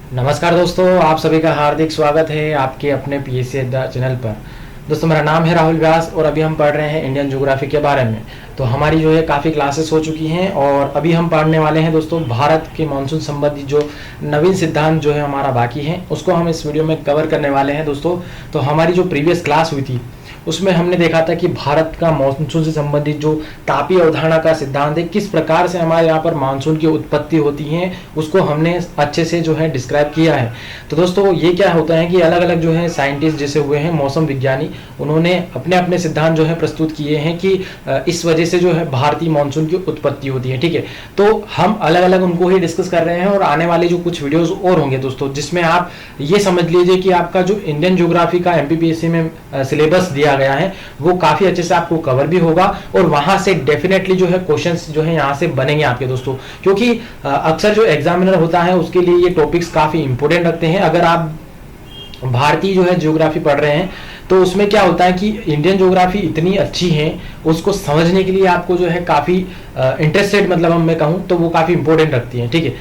नमस्कार दोस्तों, आप सभी का हार्दिक स्वागत है आपके अपने पीएससी चैनल पर। दोस्तों, मेरा नाम है राहुल व्यास और अभी हम पढ़ रहे हैं इंडियन ज्योग्राफी के बारे में। तो हमारी जो है काफ़ी क्लासेस हो चुकी हैं और अभी हम पढ़ने वाले हैं दोस्तों भारत के मानसून संबंधी जो नवीन सिद्धांत जो है हमारा बाकी है उसको हम इस वीडियो में कवर करने वाले हैं दोस्तों। तो हमारी जो प्रीवियस क्लास हुई थी उसमें हमने देखा था कि भारत का मानसून से संबंधित जो तापीय अवधारणा का सिद्धांत है, किस प्रकार से हमारे यहाँ पर मानसून की उत्पत्ति होती है, उसको हमने अच्छे से जो है डिस्क्राइब किया है। तो दोस्तों ये क्या होता है कि अलग अलग जो है साइंटिस्ट जैसे हुए हैं मौसम विज्ञानी, उन्होंने अपने अपने सिद्धांत जो है प्रस्तुत किए हैं कि इस वजह से जो है भारतीय मानसून की उत्पत्ति होती है। ठीक है, तो हम अलग अलग उनको ही डिस्कस कर रहे हैं और आने वाले जो कुछ वीडियोस और होंगे दोस्तों, जिसमें आप ये समझ लीजिए कि आपका जो इंडियन ज्योग्राफी का एमपीपीएससी में सिलेबस दिया गया है वो काफी अच्छे से आपको कवर भी होगा और वहां से डेफिनेटली जो है क्वेश्चंस जो है यहां से बनेंगे आपके दोस्तों, क्योंकि अक्सर जो एग्जामिनर होता है उसके लिए ये टॉपिक्स काफी इंपॉर्टेंट रखते हैं। अगर आप भारतीय जो है ज्योग्राफी पढ़ रहे हैं तो उसमें क्या होता है कि इंडियन ज्योग्राफी इतनी अच्छी है, उसको समझने के लिए आपको जो है काफी इंटरेस्टेड, मतलब हम मैं कहूँ तो वो काफी इंपॉर्टेंट रखती है। ठीक है,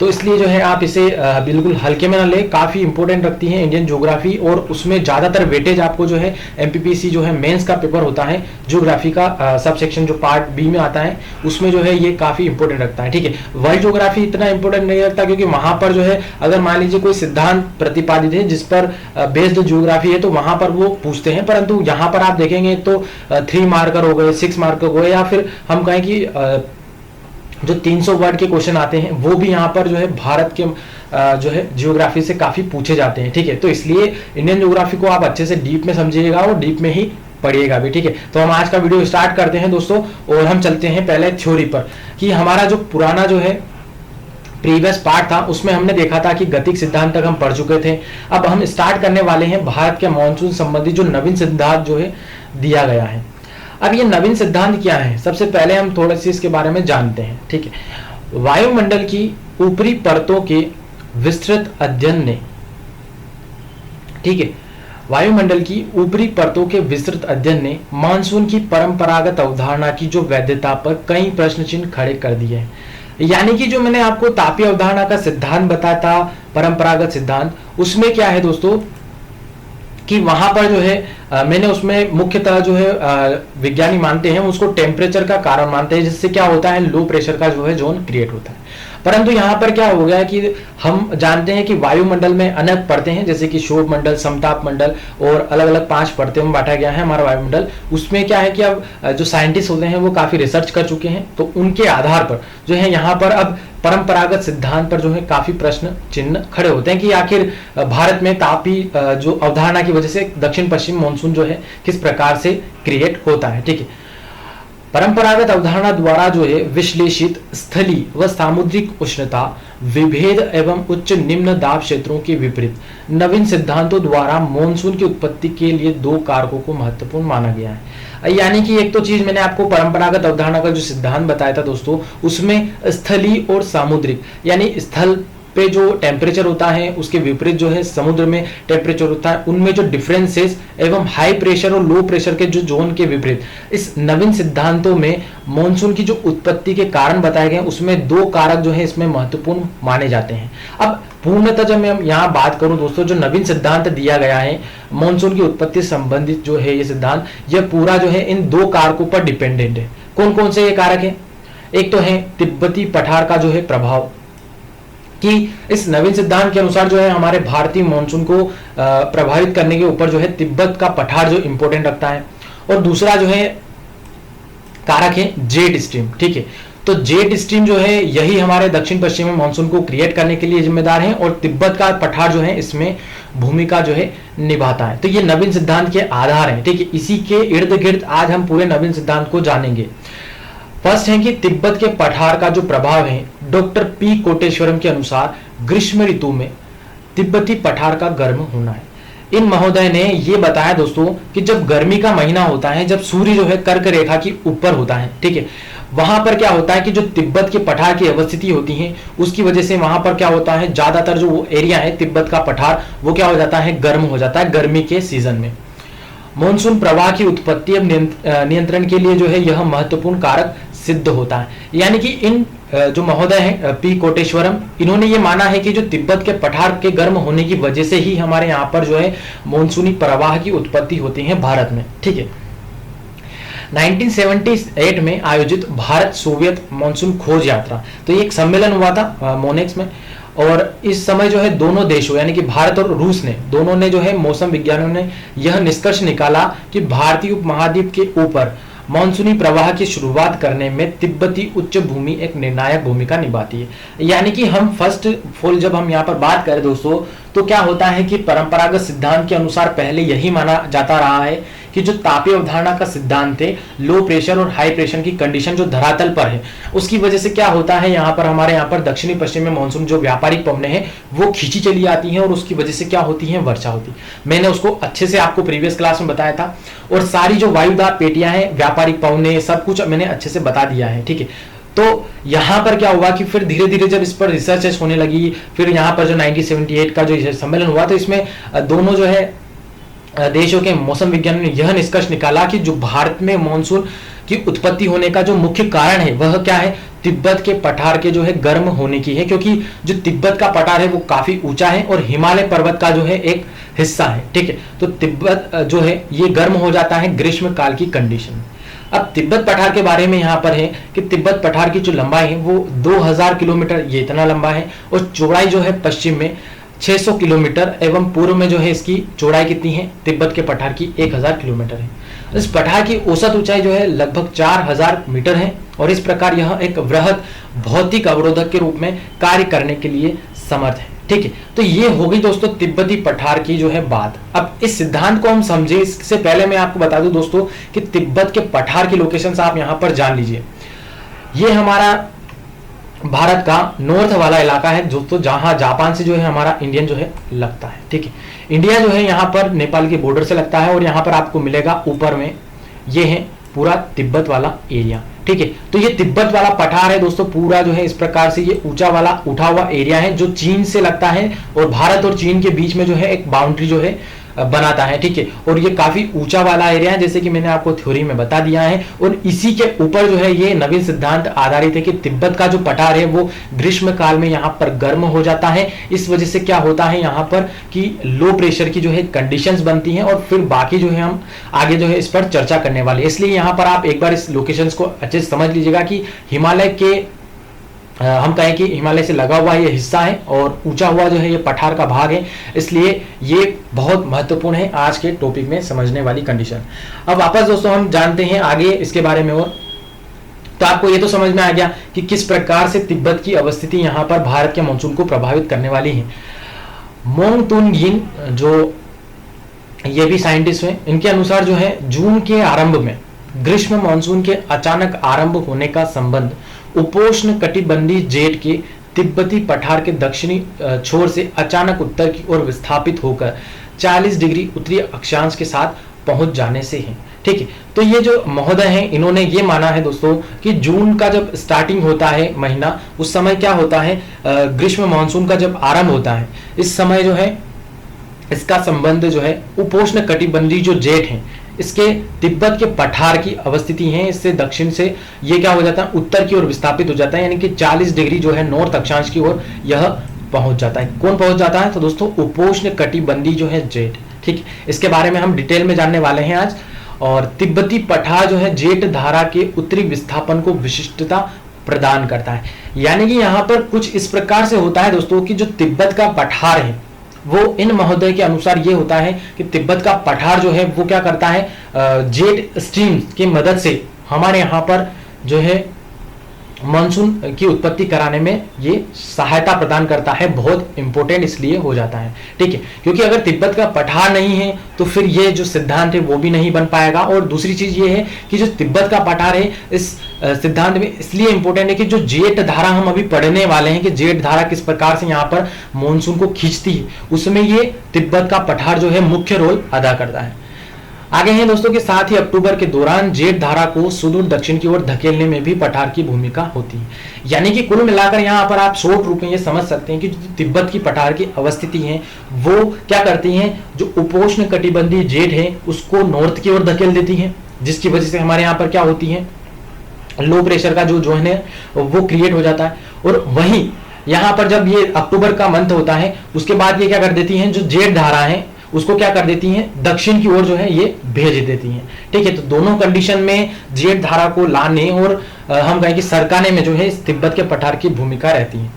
तो इसलिए जो है आप इसे बिल्कुल हल्के में ना ले, काफी इंपॉर्टेंट रखती है इंडियन ज्योग्राफी और उसमें ज्यादातर वेटेज आपको जो है एमपीपीसी जो है मेंस का पेपर होता है ज्योग्राफी का सब सेक्शन जो पार्ट बी में आता है उसमें जो है ये काफी इंपॉर्टेंट रखता है। ठीक है, वर्ल्ड ज्योग्राफी इतना इंपॉर्टेंट नहीं रखता क्योंकि वहां पर जो है अगर मान लीजिए कोई सिद्धांत प्रतिपादित है जिस पर बेस्ड ज्योग्राफी है तो वहां पर वो पूछते हैं, परंतु यहाँ पर आप देखेंगे तो 3 मार्कर हो गए, 6 मार्कर हो गए, या फिर हम कहें कि जो 300 वर्ड के क्वेश्चन आते हैं वो भी यहाँ पर जो है भारत के जो है ज्योग्राफी से काफी पूछे जाते हैं। ठीक है, तो इसलिए इंडियन ज्योग्राफी को आप अच्छे से डीप में समझिएगा और डीप में ही पढ़िएगा भी। ठीक है, तो हम आज का वीडियो स्टार्ट करते हैं दोस्तों और हम चलते हैं पहले थ्योरी पर कि हमारा जो पुराना जो है प्रीवियस पार्ट था उसमें हमने देखा था कि गतिक सिद्धांत तक हम पढ़ चुके थे। अब हम स्टार्ट करने वाले हैं भारत के मानसून संबंधी जो नवीन सिद्धांत जो है दिया गया है। अब ये नवीन सिद्धांत क्या है, सबसे पहले हम थोड़ा सी इसके बारे में जानते हैं। ठीक है, वायुमंडल की ऊपरी परतों के विस्तृत अध्ययन ने, ठीक है, वायुमंडल की ऊपरी परतों के विस्तृत अध्ययन ने मानसून की परंपरागत अवधारणा की जो वैधता पर कई प्रश्न चिन्ह खड़े कर दिए हैं। यानी कि जो मैंने आपको तापीय अवधारणा का सिद्धांत बताया था, परंपरागत सिद्धांत, उसमें क्या है दोस्तों कि वहां पर जो है मैंने उसमें मुख्यतः जो है विज्ञानी मानते हैं उसको टेम्परेचर का कारण मानते हैं, जिससे क्या होता है लो प्रेशर का जो है जोन क्रिएट होता है। परंतु यहाँ पर क्या हो गया कि हम जानते हैं कि वायुमंडल में अनेक परतें हैं, जैसे कि शोभ मंडल, समताप मंडल और अलग अलग 5 परतों में बांटा गया है हमारा वायुमंडल। उसमें क्या है कि अब जो साइंटिस्ट होते हैं वो काफी रिसर्च कर चुके हैं, तो उनके आधार पर जो है यहाँ पर अब परंपरागत सिद्धांत पर जो है काफी प्रश्न चिन्ह खड़े होते हैं कि आखिर भारत में तापी जो अवधारणा की वजह से दक्षिण पश्चिम मानसून जो है किस प्रकार से क्रिएट होता है। ठीक है, परंपरागत अवधारणा द्वारा जो है विश्लेषित स्थलीय व सामुद्रिक उष्णता विभेद एवं उच्च निम्न दाब क्षेत्रों के विपरीत नवीन सिद्धांतों द्वारा मानसून की उत्पत्ति के लिए 2 कारकों को महत्वपूर्ण माना गया है। यानी कि एक तो चीज मैंने आपको परंपरागत अवधारणा का जो सिद्धांत बताया था दोस्तों, उसमें स्थलीय और सामुद्रिक, यानी स्थल पे जो टेम्परेचर होता है उसके विपरीत जो है समुद्र में टेम्परेचर होता है, उनमें जो डिफरेंसेस एवं हाई प्रेशर और लो प्रेशर के जो जोन के विपरीत इस नवीन सिद्धांतों में मानसून की जो उत्पत्ति के कारण बताए गए उसमें 2 कारक जो है इसमें महत्वपूर्ण माने जाते हैं। अब पूर्णतः जब मैं यहाँ बात करूं दोस्तों, जो नवीन सिद्धांत दिया गया है मानसून की उत्पत्ति संबंधित जो है ये सिद्धांत, यह पूरा जो है इन 2 कारकों पर डिपेंडेंट है। कौन कौन से ये कारक है? एक तो है तिब्बती पठार का जो है प्रभाव, कि इस नवीन सिद्धांत के अनुसार जो है हमारे भारतीय मानसून को प्रभावित करने के ऊपर जो है तिब्बत का पठार जो इंपॉर्टेंट रखता है। और दूसरा जो है कारक है जेट स्ट्रीम। ठीक है, तो जेट स्ट्रीम जो है यही हमारे दक्षिण पश्चिमी मानसून को क्रिएट करने के लिए जिम्मेदार है और तिब्बत का पठार जो है इसमें भूमिका जो है निभाता है। तो ये नवीन सिद्धांत के आधार हैं। ठीक है, इसी के इर्द गिर्द आज हम पूरे नवीन सिद्धांत को जानेंगे। फर्स्ट है कि तिब्बत के पठार का जो प्रभाव है, डॉक्टर पी कोटेश्वरम के अनुसार ग्रीष्म ऋतु में तिब्बती पठार का गर्म होना है। इन महोदय ने यह बताया दोस्तों कि जब गर्मी का महीना होता है, जब सूर्य जो है कर्क रेखा के ऊपर होता है, ठीक है, वहां पर क्या होता है कि जो तिब्बत के पठार की अवस्थिति होती है उसकी वजह से वहां पर क्या होता है, ज्यादातर जो वो एरिया है तिब्बत का पठार वो क्या हो जाता है, गर्म हो जाता है गर्मी के सीजन में। मानसून प्रवाह की उत्पत्ति एवं नियंत्रण के लिए जो है यह महत्वपूर्ण कारक सिद्ध होता है। यानी कि इन जो महोदय हैं पी कोटेश्वरम, इन्होंने ये माना है कि जो तिब्बत के पठार के गर्म होने की वजह से ही हमारे यहाँ पर जो है मानसूनी प्रवाह की उत्पत्ति होती है भारत में। ठीक है, 1978 में आयोजित भारत सोवियत मानसून खोज यात्रा, तो ये एक सम्मेलन हुआ था मोनेक्स में, और इस समय जो है दोनों देशों यानी कि भारत और रूस ने, दोनों ने जो है मौसम विज्ञानियों ने यह निष्कर्ष निकाला कि भारतीय उपमहाद्वीप के ऊपर मानसूनी प्रवाह की शुरुआत करने में तिब्बती उच्च भूमि एक निर्णायक भूमिका निभाती है। यानी कि हम फर्स्ट ऑफ ऑल जब हम यहाँ पर बात करें दोस्तों, तो क्या होता है कि परंपरागत सिद्धांत के अनुसार पहले यही माना जाता रहा है कि जो तापीय अवधारणा का सिद्धांत है, लो प्रेशर और हाई प्रेशर की कंडीशन जो धरातल पर है, उसकी वजह से क्या होता है यहाँ पर हमारे यहाँ पर दक्षिणी पश्चिम में मानसून जो व्यापारिक पवनें हैं वो खींची चली आती हैं और उसकी वजह से क्या होती है, वर्षा होती है। मैंने उसको अच्छे से आपको प्रीवियस क्लास में बताया था, और सारी जो वायुदार पेटियां हैं, व्यापारिक पवनें, सब कुछ मैंने अच्छे से बता दिया है। ठीक है, तो यहाँ पर क्या हुआ कि फिर धीरे धीरे जब इस पर रिसर्च होने लगी, फिर यहाँ पर जो 1978 का जो सम्मेलन हुआ, तो इसमें दोनों जो है देशों के मौसम विज्ञान ने यह निष्कर्ष निकाला कि जो भारत में मानसून की उत्पत्ति होने का जो मुख्य कारण है वह क्या है, तिब्बत के पठार के जो है गर्म होने की है, क्योंकि जो तिब्बत का पठार है वो काफी ऊंचा है और हिमालय पर्वत का जो है एक हिस्सा है। ठीक है, तो तिब्बत जो है ये गर्म हो जाता है ग्रीष्म काल की कंडीशन। अब तिब्बत पठार के बारे में यहाँ पर है कि तिब्बत पठार की जो लंबाई है वो 2000 किलोमीटर, ये इतना लंबा है, और चौड़ाई जो है पश्चिम में 600 किलोमीटर एवं पूर्व में जो है इसकी चौड़ाई कितनी है, तिब्बत के पठार की 1000 किलोमीटर है। इस पठार की औसत ऊंचाई जो है लगभग 4000 मीटर है, और इस प्रकार यह एक वृहद भौतिक अवरोधक के रूप में कार्य करने के लिए समर्थ है। ठीक है, तो ये हो गई दोस्तों तिब्बती पठार की जो है बात। अब इस सिद्धांत को हम समझे इससे पहले मैं आपको बता दूं दोस्तों कि तिब्बत के पठार की लोकेशन आप यहां पर जान लीजिए। ये हमारा भारत का नॉर्थ वाला इलाका है दोस्तों, जहां जापान से जो है हमारा इंडियन जो है लगता है। ठीक है, इंडिया जो है यहाँ पर नेपाल के बॉर्डर से लगता है, और यहाँ पर आपको मिलेगा ऊपर में ये है पूरा तिब्बत वाला एरिया। ठीक है, तो ये तिब्बत वाला पठार है दोस्तों, पूरा जो है इस प्रकार से ये ऊंचा वाला उठा हुआ एरिया है जो चीन से लगता है, और भारत और चीन के बीच में जो है एक बाउंड्री जो है बनाता है। ठीक है, और ये काफी ऊंचा वाला एरिया है जैसे कि मैंने आपको थ्योरी में बता दिया है, और इसी के ऊपर जो है ये नवीन सिद्धांत आधारित है कि तिब्बत का जो पठार है वो ग्रीष्म काल में यहाँ पर गर्म हो जाता है। इस वजह से क्या होता है यहाँ पर कि लो प्रेशर की जो है कंडीशंस बनती हैं, और फिर बाकी जो है हम आगे जो है इस पर चर्चा करने वाले। इसलिए यहाँ पर आप एक बार इस लोकेशंस को अच्छे से समझ लीजिएगा कि हिमालय के हम कहें कि हिमालय से लगा हुआ ये हिस्सा है और ऊंचा हुआ जो है ये पठार का भाग है, इसलिए ये बहुत महत्वपूर्ण है आज के टॉपिक में समझने वाली कंडीशन। अब वापस दोस्तों हम जानते हैं आगे इसके बारे में, और तो आपको ये तो समझ में आ गया कि किस प्रकार से तिब्बत की अवस्थिति यहाँ पर भारत के मानसून को प्रभावित करने वाली है। मोंग तुन यिन जो ये भी साइंटिस्ट हैं, इनके अनुसार जो है जून के आरंभ में ग्रीष्म मानसून के अचानक आरंभ होने का संबंध उपोष्ण कटिबंधीय जेट के तिब्बती पठार के दक्षिणी छोर से अचानक उत्तर की ओर विस्थापित होकर 40 डिग्री उत्तरी अक्षांश के साथ पहुंच जाने से है। ठीक है, तो ये जो महोदय हैं इन्होंने ये माना है दोस्तों कि जून का जब स्टार्टिंग होता है महीना, उस समय क्या होता है, ग्रीष्म मानसून का जब आरंभ होता है, इस समय जो है इसका संबंध जो है उपोष्ण कटिबंधीय जो जेट है इसके तिब्बत के पठार की अवस्थिति है, इससे दक्षिण से ये क्या हो जाता है, उत्तर की ओर विस्थापित हो जाता है, यानी कि 40 डिग्री जो है नॉर्थ अक्षांश की ओर यह पहुंच जाता है। कौन पहुंच जाता है, तो दोस्तों उपोष्ण कटिबंधीय जो है जेट। ठीक, इसके बारे में हम डिटेल में जानने वाले हैं आज। और तिब्बती पठार जो है जेट धारा के उत्तरी विस्थापन को विशिष्टता प्रदान करता है, यानी कि यहाँ पर कुछ इस प्रकार से होता है दोस्तों कि जो तिब्बत का पठार है वो इन महोदय के अनुसार ये होता है कि तिब्बत का पठार जो है वो क्या करता है, जेट स्ट्रीम की मदद से हमारे यहाँ पर जो है मानसून की उत्पत्ति कराने में ये सहायता प्रदान करता है। बहुत इंपॉर्टेंट इसलिए हो जाता है। ठीक है, क्योंकि अगर तिब्बत का पठार नहीं है तो फिर ये जो सिद्धांत है वो भी नहीं बन पाएगा। और दूसरी चीज ये है कि जो तिब्बत का पठार है इस सिद्धांत में इसलिए इंपॉर्टेंट है कि जो जेट धारा हम अभी पढ़ने वाले हैं कि जेट धारा किस प्रकार से यहाँ पर मानसून को खींचती है, उसमें ये तिब्बत का पठार जो है मुख्य रोल अदा करता है। आगे हैं दोस्तों के साथ ही अक्टूबर के दौरान जेट धारा को सुदूर दक्षिण की ओर धकेलने में भी पठार की भूमिका होती है। यानी कि कुल मिलाकर यहाँ पर आप शॉर्ट रूप में ये समझ सकते हैं कि जो तिब्बत की पठार की अवस्थिति है वो क्या करती हैं, जो उपोष्ण कटिबंधीय जेट है उसको नॉर्थ की ओर धकेल देती है, जिसकी वजह से हमारे यहाँ पर क्या होती है, लो प्रेशर का जो जोन है वो क्रिएट हो जाता है। और वहीं यहाँ पर जब ये अक्टूबर का मंथ होता है उसके बाद ये क्या कर देती हैं, जो जेठ धारा है उसको क्या कर देती हैं, दक्षिण की ओर जो है ये भेज देती हैं। ठीक है, तो दोनों कंडीशन में जेठ धारा को लाने और हम कहें कि सरकाने में जो है इस तिब्बत के पठार की भूमिका रहती है।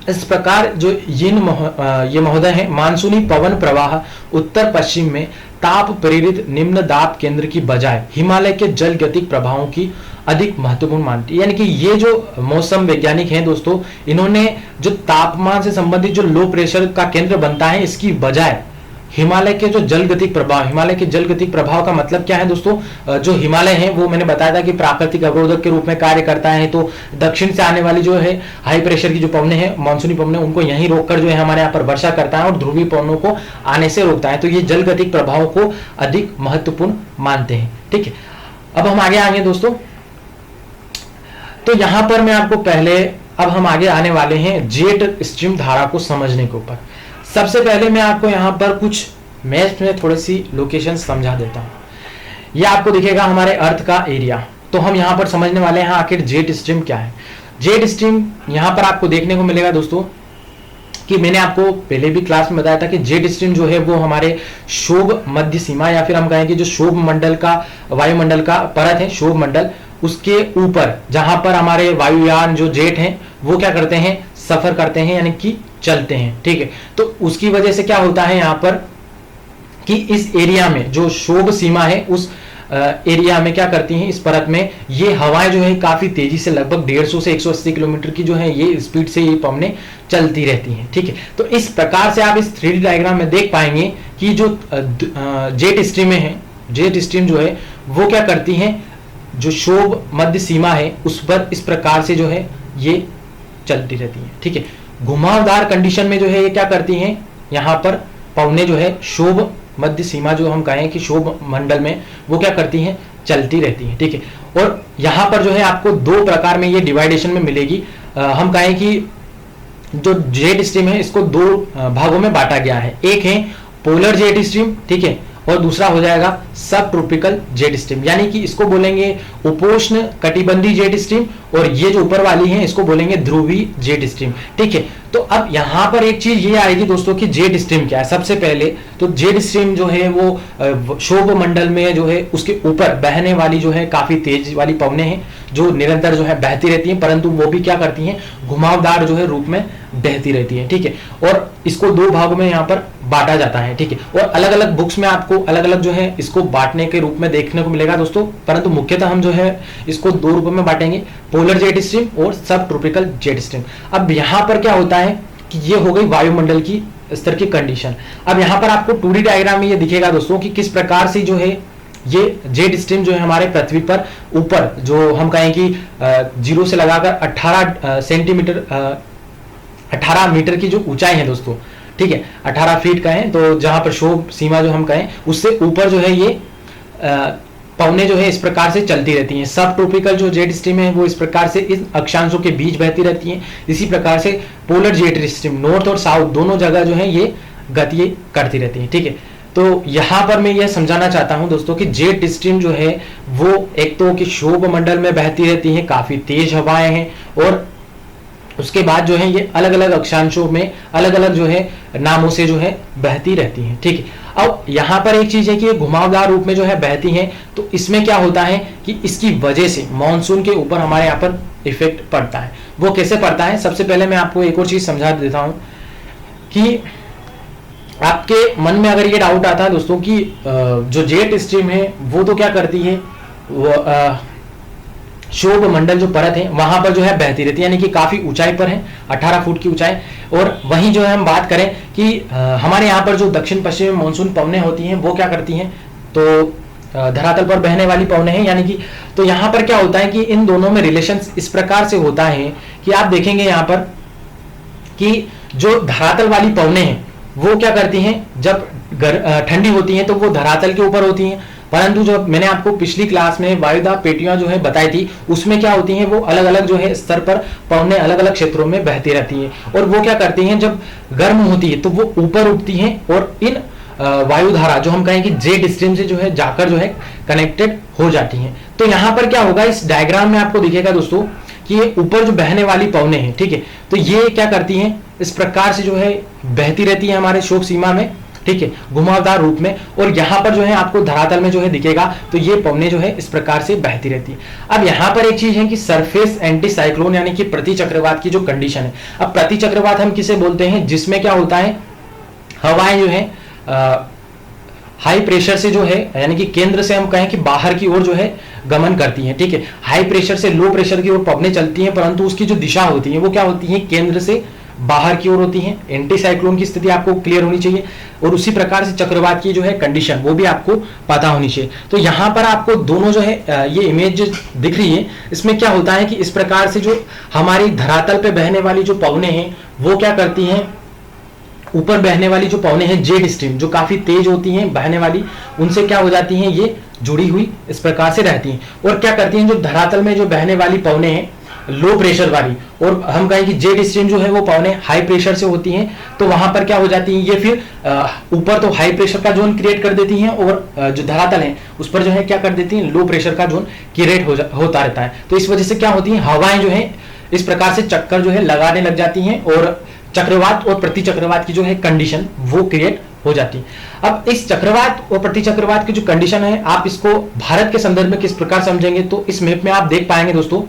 इस प्रकार जो ये महोदय है, मानसूनी पवन प्रवाह उत्तर पश्चिम में ताप प्रेरित निम्न दाब केंद्र की बजाय हिमालय के जल गतिक प्रभावों की अधिक महत्वपूर्ण मानती है। यानी कि ये जो मौसम वैज्ञानिक हैं दोस्तों, इन्होंने जो तापमान से संबंधित जो लो प्रेशर का केंद्र बनता है इसकी बजाय हिमालय के जो जलगतिक प्रभाव, हिमालय के जलगतिक प्रभाव का मतलब क्या है दोस्तों, जो हिमालय है वो मैंने बताया था कि प्राकृतिक अवरोधक के रूप में कार्य करता है। तो दक्षिण से आने वाली जो है हाई प्रेशर की जो पवनें हैं, मानसूनी पवनें, उनको यहीं रोककर जो है हमारे यहाँ पर वर्षा करता है और ध्रुवीय पवनों को आने से रोकता है। तो ये जलगतिक प्रभाव को अधिक महत्वपूर्ण मानते हैं। ठीक है, अब हम आगे आएंगे दोस्तों। तो यहां पर मैं आपको पहले, अब हम आगे आने वाले हैं जेट स्ट्रीम धारा को समझने के ऊपर। सबसे पहले मैं आपको यहां पर कुछ मैप में थोड़ी सी लोकेशन समझा देता हूं। यह आपको दिखेगा हमारे अर्थ का एरिया। तो हम यहां पर समझने वाले हैं आखिर जेट स्ट्रीम क्या है। जेट स्ट्रीम यहां पर आपको देखने को मिलेगा दोस्तों कि मैंने आपको पहले भी क्लास में बताया था कि जेट स्ट्रीम जो है वो हमारे शोभ मध्य सीमा या फिर हम कहेंगे जो शोभ मंडल का, वायुमंडल का परत है, शोभ मंडल, उसके ऊपर जहां पर हमारे वायुयान जो जेट हैं वो क्या करते हैं, सफर करते हैं, यानी कि चलते हैं। ठीक है, तो उसकी वजह से क्या होता है यहां पर कि इस एरिया में जो शोभ सीमा है उस एरिया में क्या करती हैं, इस परत में ये हवाएं जो है काफी तेजी से, लगभग 150 से 180 किलोमीटर की जो है ये स्पीड से ये पवनें चलती रहती हैं। ठीक है, तो इस प्रकार से आप इस 3D डायग्राम में देख पाएंगे कि जो जेट स्ट्रीम है, जेट स्ट्रीम जो है वो क्या करती हैं, जो शोभ मध्य सीमा है उस पर इस प्रकार से जो है ये चलती रहती है। ठीक है, घुमावदार कंडीशन में जो है ये क्या करती हैं, यहाँ पर पवनें जो है शोभ मध्य सीमा, जो हम कहें कि शोभ मंडल में, वो क्या करती हैं, चलती रहती हैं। ठीक है, और यहाँ पर जो है आपको दो प्रकार में ये डिवाइडेशन में मिलेगी। हम कहें कि जो जेट स्ट्रीम है इसको दो भागों में बांटा गया है। एक है पोलर जेट स्ट्रीम, ठीक है, और दूसरा हो जाएगा सब ट्रॉपिकल जेट स्ट्रीम, यानी कि इसको बोलेंगे उपोष्ण कटिबंधीय जेट स्ट्रीम, और ये जो ऊपर वाली है इसको बोलेंगे ध्रुवीय जेट स्ट्रीम। ठीक है, तो अब यहां पर एक चीज ये आएगी दोस्तों कि जेट स्ट्रीम क्या है। सबसे पहले तो जेट स्ट्रीम जो है वो शोभ मंडल में जो है उसके ऊपर बहने वाली जो है काफी तेज वाली पवनें हैं जो निरंतर जो है बहती रहती हैं, परंतु वो भी क्या करती हैं, घुमावदार जो है रूप में बहती रहती है। ठीक है, और इसको दो भागों में यहाँ पर बांटा जाता है। ठीक है, और अलग अलग बुक्स में आपको अलग अलग जो है इसको बांटने के रूप में देखने को मिलेगा दोस्तों, परंतु मुख्यतः हम जो है इसको दो रूपों में बांटेंगे, पोलर जेट स्ट्रीम और सब ट्रॉपिकल जेट स्ट्रीम। अब यहाँ पर क्या होता है कि ये हो गई वायुमंडल की स्तर की कंडीशन। अब यहाँ पर आपको 2D डायग्राम में ये दिखेगा दोस्तों कि किस प्रकार से जो है ये जेट स्ट्रीम जो है हमारे पृथ्वी पर ऊपर, जो हम कहें कि 0 से लगाकर 18 सेंटीमीटर 18 मीटर की जो ऊंचाई है दोस्तों, ठीक है, 18 फीट का है, तो जहां पर शोभ सीमा जो हम कहें उससे ऊपर जो है ये पवनें जो है इस प्रकार से चलती रहती हैं। सब ट्रॉपिकल जो जेट स्ट्रीम है वो इस प्रकार से इन अक्षांशों के बीच बहती रहती हैं। इसी प्रकार से पोलर जेट स्ट्रीम नॉर्थ और साउथ दोनों जगह जो है ये गति करती रहती है। ठीक है, तो यहां पर मैं यह समझाना चाहता हूं दोस्तों कि जेट स्ट्रीम जो है वो एक तो कि शोभ मंडल में बहती रहती है, काफी तेज हवाएं हैं, और उसके बाद जो है ये अलग अलग अक्षांशों में अलग अलग जो है नामों से जो है बहती रहती हैं। ठीक है, अब यहाँ पर एक चीज है कि ये घुमावदार रूप में जो है बहती हैं, तो इसमें क्या होता है कि इसकी वजह से मॉनसून के ऊपर हमारे यहाँ पर इफेक्ट पड़ता है। वो कैसे पड़ता है, सबसे पहले मैं आपको एक और चीज समझा देता हूं कि आपके मन में अगर ये डाउट आता है दोस्तों कि जो जेट स्ट्रीम है वो तो क्या करती है, वो शोभ मंडल जो परत है वहां पर जो है बहती रहती है, यानी कि काफी ऊंचाई पर है, 18 फुट की ऊंचाई। और वहीं जो है हम बात करें कि हमारे यहाँ पर जो दक्षिण पश्चिम मानसून पवनें होती हैं वो क्या करती हैं, तो धरातल पर बहने वाली पवनें हैं, यानी कि तो यहाँ पर क्या होता है कि इन दोनों में रिलेशन इस प्रकार से होता है कि आप देखेंगे यहाँ पर कि जो धरातल वाली पवनें हैं वो क्या करती हैं, जब ठंडी होती हैं तो वो धरातल के ऊपर होती हैं, परंतु जो मैंने आपको पिछली क्लास में वायुदाब पेटियां जो है बताई थी उसमें क्या होती हैं, वो अलग अलग जो है स्तर पर पवनें अलग अलग क्षेत्रों में बहती रहती हैं, और वो क्या करती हैं, जब गर्म होती है तो वो ऊपर उठती हैं और इन वायुधारा जो हम कहें कि जेट स्ट्रीम से जो है जाकर जो है कनेक्टेड हो जाती हैं। तो यहां पर क्या होगा, इस डायग्राम में आपको दिखेगा दोस्तों कि ये ऊपर जो बहने वाली पवने हैं, ठीक है, तो ये क्या करती हैं, इस प्रकार से जो है बहती रहती है हमारे शोक सीमा में, ठीक है, घुमावदार रूप में। और यहां पर जो है आपको धरातल में जो है दिखेगा, तो ये पवने जो है इस प्रकार से बहती रहती है। अब यहां पर एक चीज है कि सरफेस एंटी साइक्लोन यानी कि प्रति चक्रवात की जो कंडीशन है। अब प्रति चक्रवात हम किसे बोलते हैं, जिसमें क्या होता है, हवाएं जो है हाई प्रेशर से जो है, यानी कि केंद्र से हम कहें कि बाहर की ओर जो है गमन करती हैं, ठीक है, हाई प्रेशर से लो प्रेशर की ओर पवनें चलती हैं, परंतु उसकी जो दिशा होती है वो क्या होती है, केंद्र से बाहर की ओर होती हैं। एंटी साइक्लोन की स्थिति आपको क्लियर होनी चाहिए, और उसी प्रकार से चक्रवात की जो है कंडीशन वो भी आपको पता होनी चाहिए। तो यहां पर आपको दोनों जो है ये इमेज जो दिख रही है, इसमें क्या होता है कि इस प्रकार से जो हमारी धरातल पे बहने वाली जो पवनें हैं वो क्या करती हैं, ऊपर बहने वाली जो पवनें हैं जेट स्ट्रीम, जो काफी तेज होती हैं बहने वाली, उनसे क्या हो जाती हैं, ये जुड़ी हुई इस प्रकार से रहती हैं। और क्या करती हैं, जो धरातल में जो बहने वाली पवनें हैं लो प्रेशर वाली, और हम कहें कि जेट स्ट्रीम जो है वो पवनें हाई प्रेशर से होती हैं, तो वहां पर क्या हो जाती हैं, ये फिर ऊपर तो हाई प्रेशर का जोन क्रिएट कर देती हैं, और जो धरातल है उस पर जो है क्या कर देती हैं, लो प्रेशर का जोन क्रिएट होता रहता है। तो इस वजह से क्या होती है, हवाएं जो है इस प्रकार से चक्कर जो है लगाने लग जाती हैं, और चक्रवात और प्रति चक्रवात की जो है कंडीशन वो क्रिएट हो जाती है। अब इस चक्रवात और प्रति चक्रवात की जो कंडीशन है, आप इसको भारत के संदर्भ में किस प्रकार समझेंगे, तो इस मैप में आप देख पाएंगे दोस्तों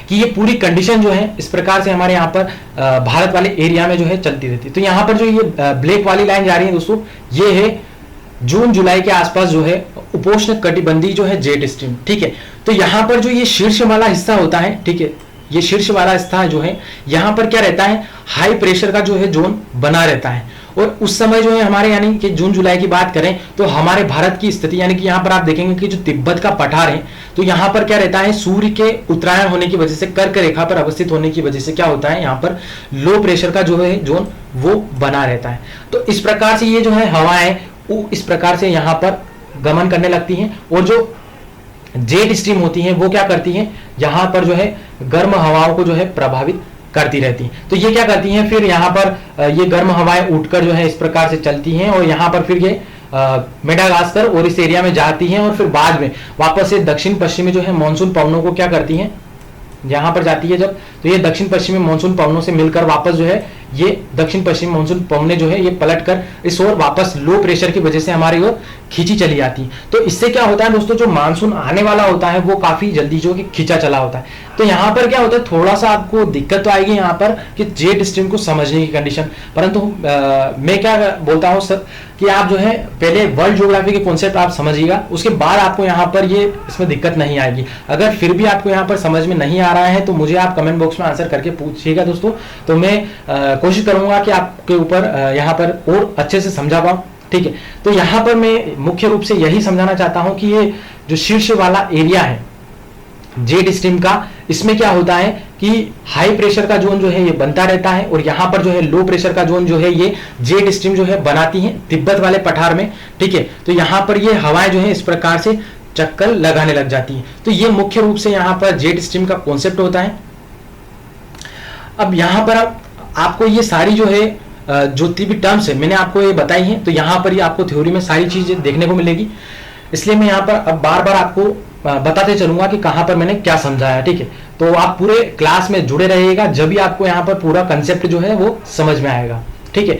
कि ये पूरी कंडीशन जो है इस प्रकार से हमारे यहाँ पर भारत वाले एरिया में जो है चलती रहती है। तो यहाँ पर जो ये ब्लैक वाली लाइन जा रही है दोस्तों, ये है जून जुलाई के आसपास जो है उपोष्ण कटिबंधीय जो है जेट स्ट्रीम, ठीक है। तो यहाँ पर जो ये शीर्ष वाला हिस्सा होता है, ठीक है, ये शीर्ष वाला हिस्सा जो है यहाँ पर क्या रहता है, हाई प्रेशर का जो है जोन बना रहता है। और उस समय जो है हमारे यानी कि जून जुलाई की बात करें तो हमारे भारत की स्थिति यानी कि यहाँ पर आप देखेंगे कि जो तिब्बत का पठार है, तो यहाँ पर क्या रहता है, सूर्य के उत्तरायण होने की वजह से, कर्क रेखा पर अवस्थित होने की वजह से क्या होता है, यहाँ पर लो प्रेशर का जो है जोन वो बना रहता है। तो इस प्रकार से ये जो है हवाएं वो इस प्रकार से यहाँ पर गमन करने लगती हैं, और जो जेट स्ट्रीम होती हैं वो क्या करती हैं, यहाँ पर जो है गर्म हवाओं को जो है प्रभावित करती रहती हैं। तो ये क्या करती हैं, फिर यहाँ पर ये गर्म हवाएं उठकर जो है इस प्रकार से चलती हैं, और यहाँ पर फिर ये मेडागास्कर और इस एरिया में जाती हैं, और फिर बाद में वापस से दक्षिण पश्चिमी जो है मानसून पवनों को क्या करती हैं, यहाँ पर जाती है जब, तो ये दक्षिण पश्चिमी मानसून पवनों से मिलकर वापस जो है ये दक्षिण पश्चिम मानसून पवनें जो है ये पलटकर इस ओर वापस लो प्रेशर की वजह से हमारी ओर खींची चली आती है। तो इससे क्या होता है दोस्तों, जो मानसून आने वाला होता है वो काफी जल्दी जो कि खींचा चला होता है। तो यहाँ पर क्या होता है, थोड़ा सा आपको दिक्कत तो आएगी यहाँ पर कि जेट स्ट्रीम को समझने की कंडीशन, परंतु मैं क्या बोलता हूँ सर कि आप जो है पहले वर्ल्ड ज्योग्राफी के कॉन्सेप्ट आप समझिएगा, उसके बाद आपको यहाँ पर ये इसमें दिक्कत नहीं आएगी। अगर फिर भी आपको यहाँ पर समझ में नहीं आ रहा है तो मुझे आप कमेंट बॉक्स में आंसर करके पूछिएगा दोस्तों, तो मैं कोशिश करूंगा कि आपके ऊपर यहाँ पर और अच्छे से समझा पाऊं, ठीक है। तो यहाँ पर मैं मुख्य रूप से यही समझाना चाहता हूं कि ये जो शीर्ष वाला एरिया है जेट स्ट्रीम का, इसमें क्या होता है कि हाई प्रेशर का जोन जो है ये बनता रहता है, और यहाँ पर जो है लो प्रेशर का जोन जो है ये जेट स्ट्रीम जो है बनाती है तिब्बत वाले पठार में, ठीक है। तो यहाँ पर ये हवाएं जो है इस प्रकार से चक्कर लगाने लग जाती है। तो ये मुख्य रूप से यहाँ पर जेट स्ट्रीम का कॉन्सेप्ट होता है। अब यहाँ पर आपको ये सारी जो है जो भी टर्म्स है मैंने आपको ये बताई हैं, तो यहाँ पर ये आपको थ्योरी में सारी चीजें देखने को मिलेगी, इसलिए मैं यहाँ पर अब बार बार आपको बताते चलूंगा कि कहाँ पर मैंने क्या समझाया, ठीक है। तो आप पूरे क्लास में जुड़े रहिएगा, जब भी आपको यहाँ पर पूरा कंसेप्ट जो है वो समझ में आएगा, ठीक है।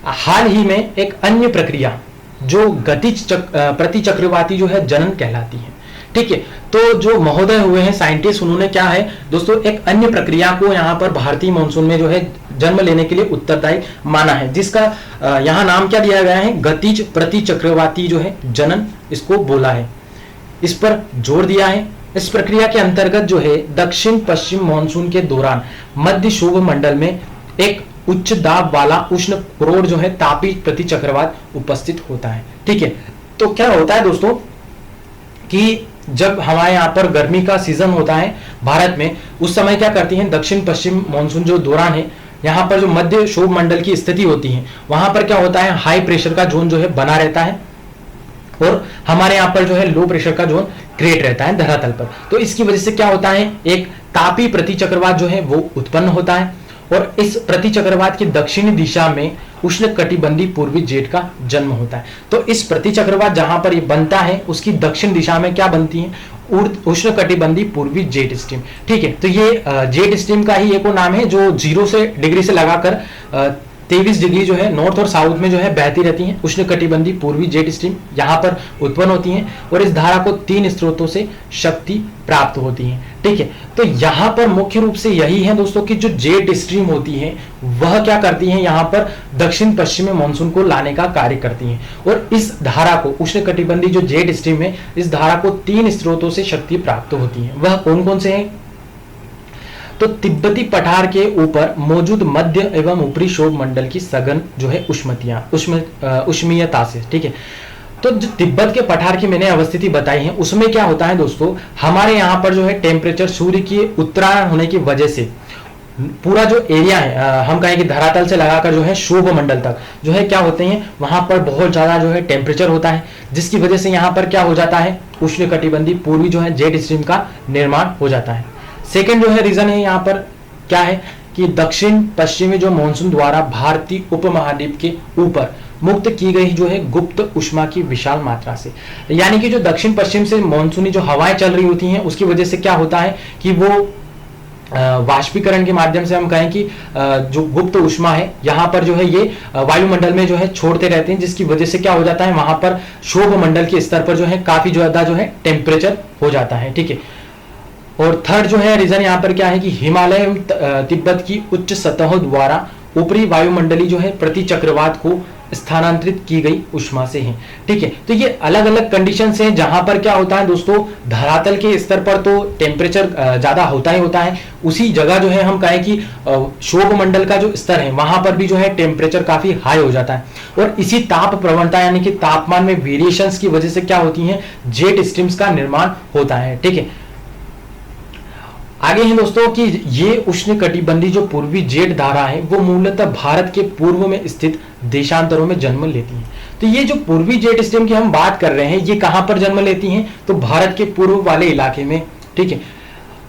हाल ही में एक अन्य प्रक्रिया जो गतिज प्रति चक्रवाती जो है जनन कहलाती है, ठीक है। तो जो महोदय हुए हैं साइंटिस्ट, उन्होंने क्या है दोस्तों, एक अन्य प्रक्रिया को यहाँ पर भारतीय मानसून में जो है जन्म लेने के लिए उत्तरदायी माना है, जिसका यहाँ नाम क्या दिया गया है, गतिज प्रति चक्रवाती जो है जनन इसको बोला है, इस पर जोर दिया है। इस प्रक्रिया के अंतर्गत जो है दक्षिण पश्चिम मानसून के दौरान मध्य क्षोभ मंडल में एक उच्च दाब वाला उष्ण क्रोड़ जो है तापी प्रति चक्रवात उपस्थित होता है, ठीक है। तो क्या होता है दोस्तों कि जब हमारे यहाँ पर गर्मी का सीजन होता है भारत में, उस समय क्या करती हैं दक्षिण पश्चिम मानसून जो दौरान है, यहाँ पर जो मध्य क्षोभ मंडल की स्थिति होती है वहां पर क्या होता है, हाई प्रेशर का जोन जो है बना रहता है, और हमारे यहाँ पर जो है लो प्रेशर का जोन क्रिएट रहता है धरातल पर। तो इसकी वजह से क्या होता है, एक तापी प्रति चक्रवात जो है वो उत्पन्न होता है, और इस प्रति चक्रवात की दक्षिणी दिशा में उष्ण कटिबंधीय पूर्वी जेट का जन्म होता है। तो इस प्रति चक्रवात जहां पर ये बनता है उसकी दक्षिण दिशा में क्या बनती है, उष्ण कटिबंधीय पूर्वी जेट स्ट्रीम। ठीक है, तो ये जेट स्ट्रीम का ही एक नाम है जो 0 डिग्री से लगाकर 23 डिग्री जो है नॉर्थ और साउथ में जो है बहती रहती हैं। उष्ण कटिबंधीय पूर्वी जेट स्ट्रीम यहाँ पर उत्पन्न होती हैं और इस धारा को 3 स्रोतों से शक्ति प्राप्त होती है। ठीक है, तो यहाँ पर मुख्य रूप से यही है दोस्तों कि जो जेट स्ट्रीम होती है वह क्या करती है, यहाँ पर दक्षिण पश्चिमी मानसून को लाने का कार्य करती है। और इस धारा को, उष्ण कटिबंधीय जो जेट स्ट्रीम है, इस धारा को 3 स्रोतों से शक्ति प्राप्त होती है। वह कौन कौन से हैं? तो तिब्बती पठार के ऊपर मौजूद मध्य एवं ऊपरी क्षोभ मंडल की सघन जो है उष्मीयता से। ठीक है, तो जो तिब्बत के पठार की मैंने अवस्थिति बताई है उसमें क्या होता है दोस्तों, हमारे यहाँ पर जो है टेम्परेचर सूर्य की उत्तरायण होने की वजह से पूरा जो एरिया है, हम कहें कि धरातल से लगाकर जो है क्षोभ मंडल तक जो है क्या होते हैं, वहां पर बहुत ज्यादा जो है टेम्परेचर होता है, जिसकी वजह से यहाँ पर क्या हो जाता है, उष्ण कटिबंधीय पूर्वी जो है जेट स्ट्रीम का निर्माण हो जाता है। सेकेंड जो है रीजन है यहाँ पर क्या है कि दक्षिण पश्चिमी जो मानसून द्वारा भारतीय उपमहाद्वीप के ऊपर मुक्त की गई जो है गुप्त उष्मा की विशाल मात्रा से, यानी कि जो दक्षिण पश्चिम से मानसूनी जो हवाएं चल रही होती हैं उसकी वजह से क्या होता है कि वो वाष्पीकरण के माध्यम से हम कहें कि जो गुप्त उष्मा है यहाँ पर जो है ये वायुमंडल में जो है छोड़ते रहते हैं, जिसकी वजह से क्या हो जाता है, वहां पर क्षोभ मंडल के स्तर पर जो है काफी ज्यादा जो है टेम्परेचर हो जाता है। ठीक है, और थर्ड जो है रीजन यहाँ पर क्या है कि हिमालय तिब्बत की उच्च सतहों द्वारा ऊपरी वायुमंडली जो है प्रति चक्रवात को स्थानांतरित की गई उष्मा से है। ठीक है, तो ये अलग अलग कंडीशंस हैं जहां पर क्या होता है दोस्तों, धरातल के स्तर पर तो टेम्परेचर ज्यादा होता ही होता है, उसी जगह जो है हम कहें कि क्षोभ मंडल का जो स्तर है वहां पर भी जो है टेम्परेचर काफी हाई हो जाता है, और इसी ताप प्रवणता यानी कि तापमान में वेरिएशंस की वजह से क्या होती है, जेट स्ट्रीम्स का निर्माण होता है। ठीक है, आगे है दोस्तों कि ये उष्ण कटिबंधीय जो पूर्वी जेट धारा है वो मूलतः भारत के पूर्व में स्थित देशांतरों में जन्म लेती है। तो ये जो पूर्वी जेट स्ट्रीम की हम बात कर रहे हैं ये कहां पर जन्म लेती हैं, तो भारत के पूर्व वाले इलाके में। ठीक है,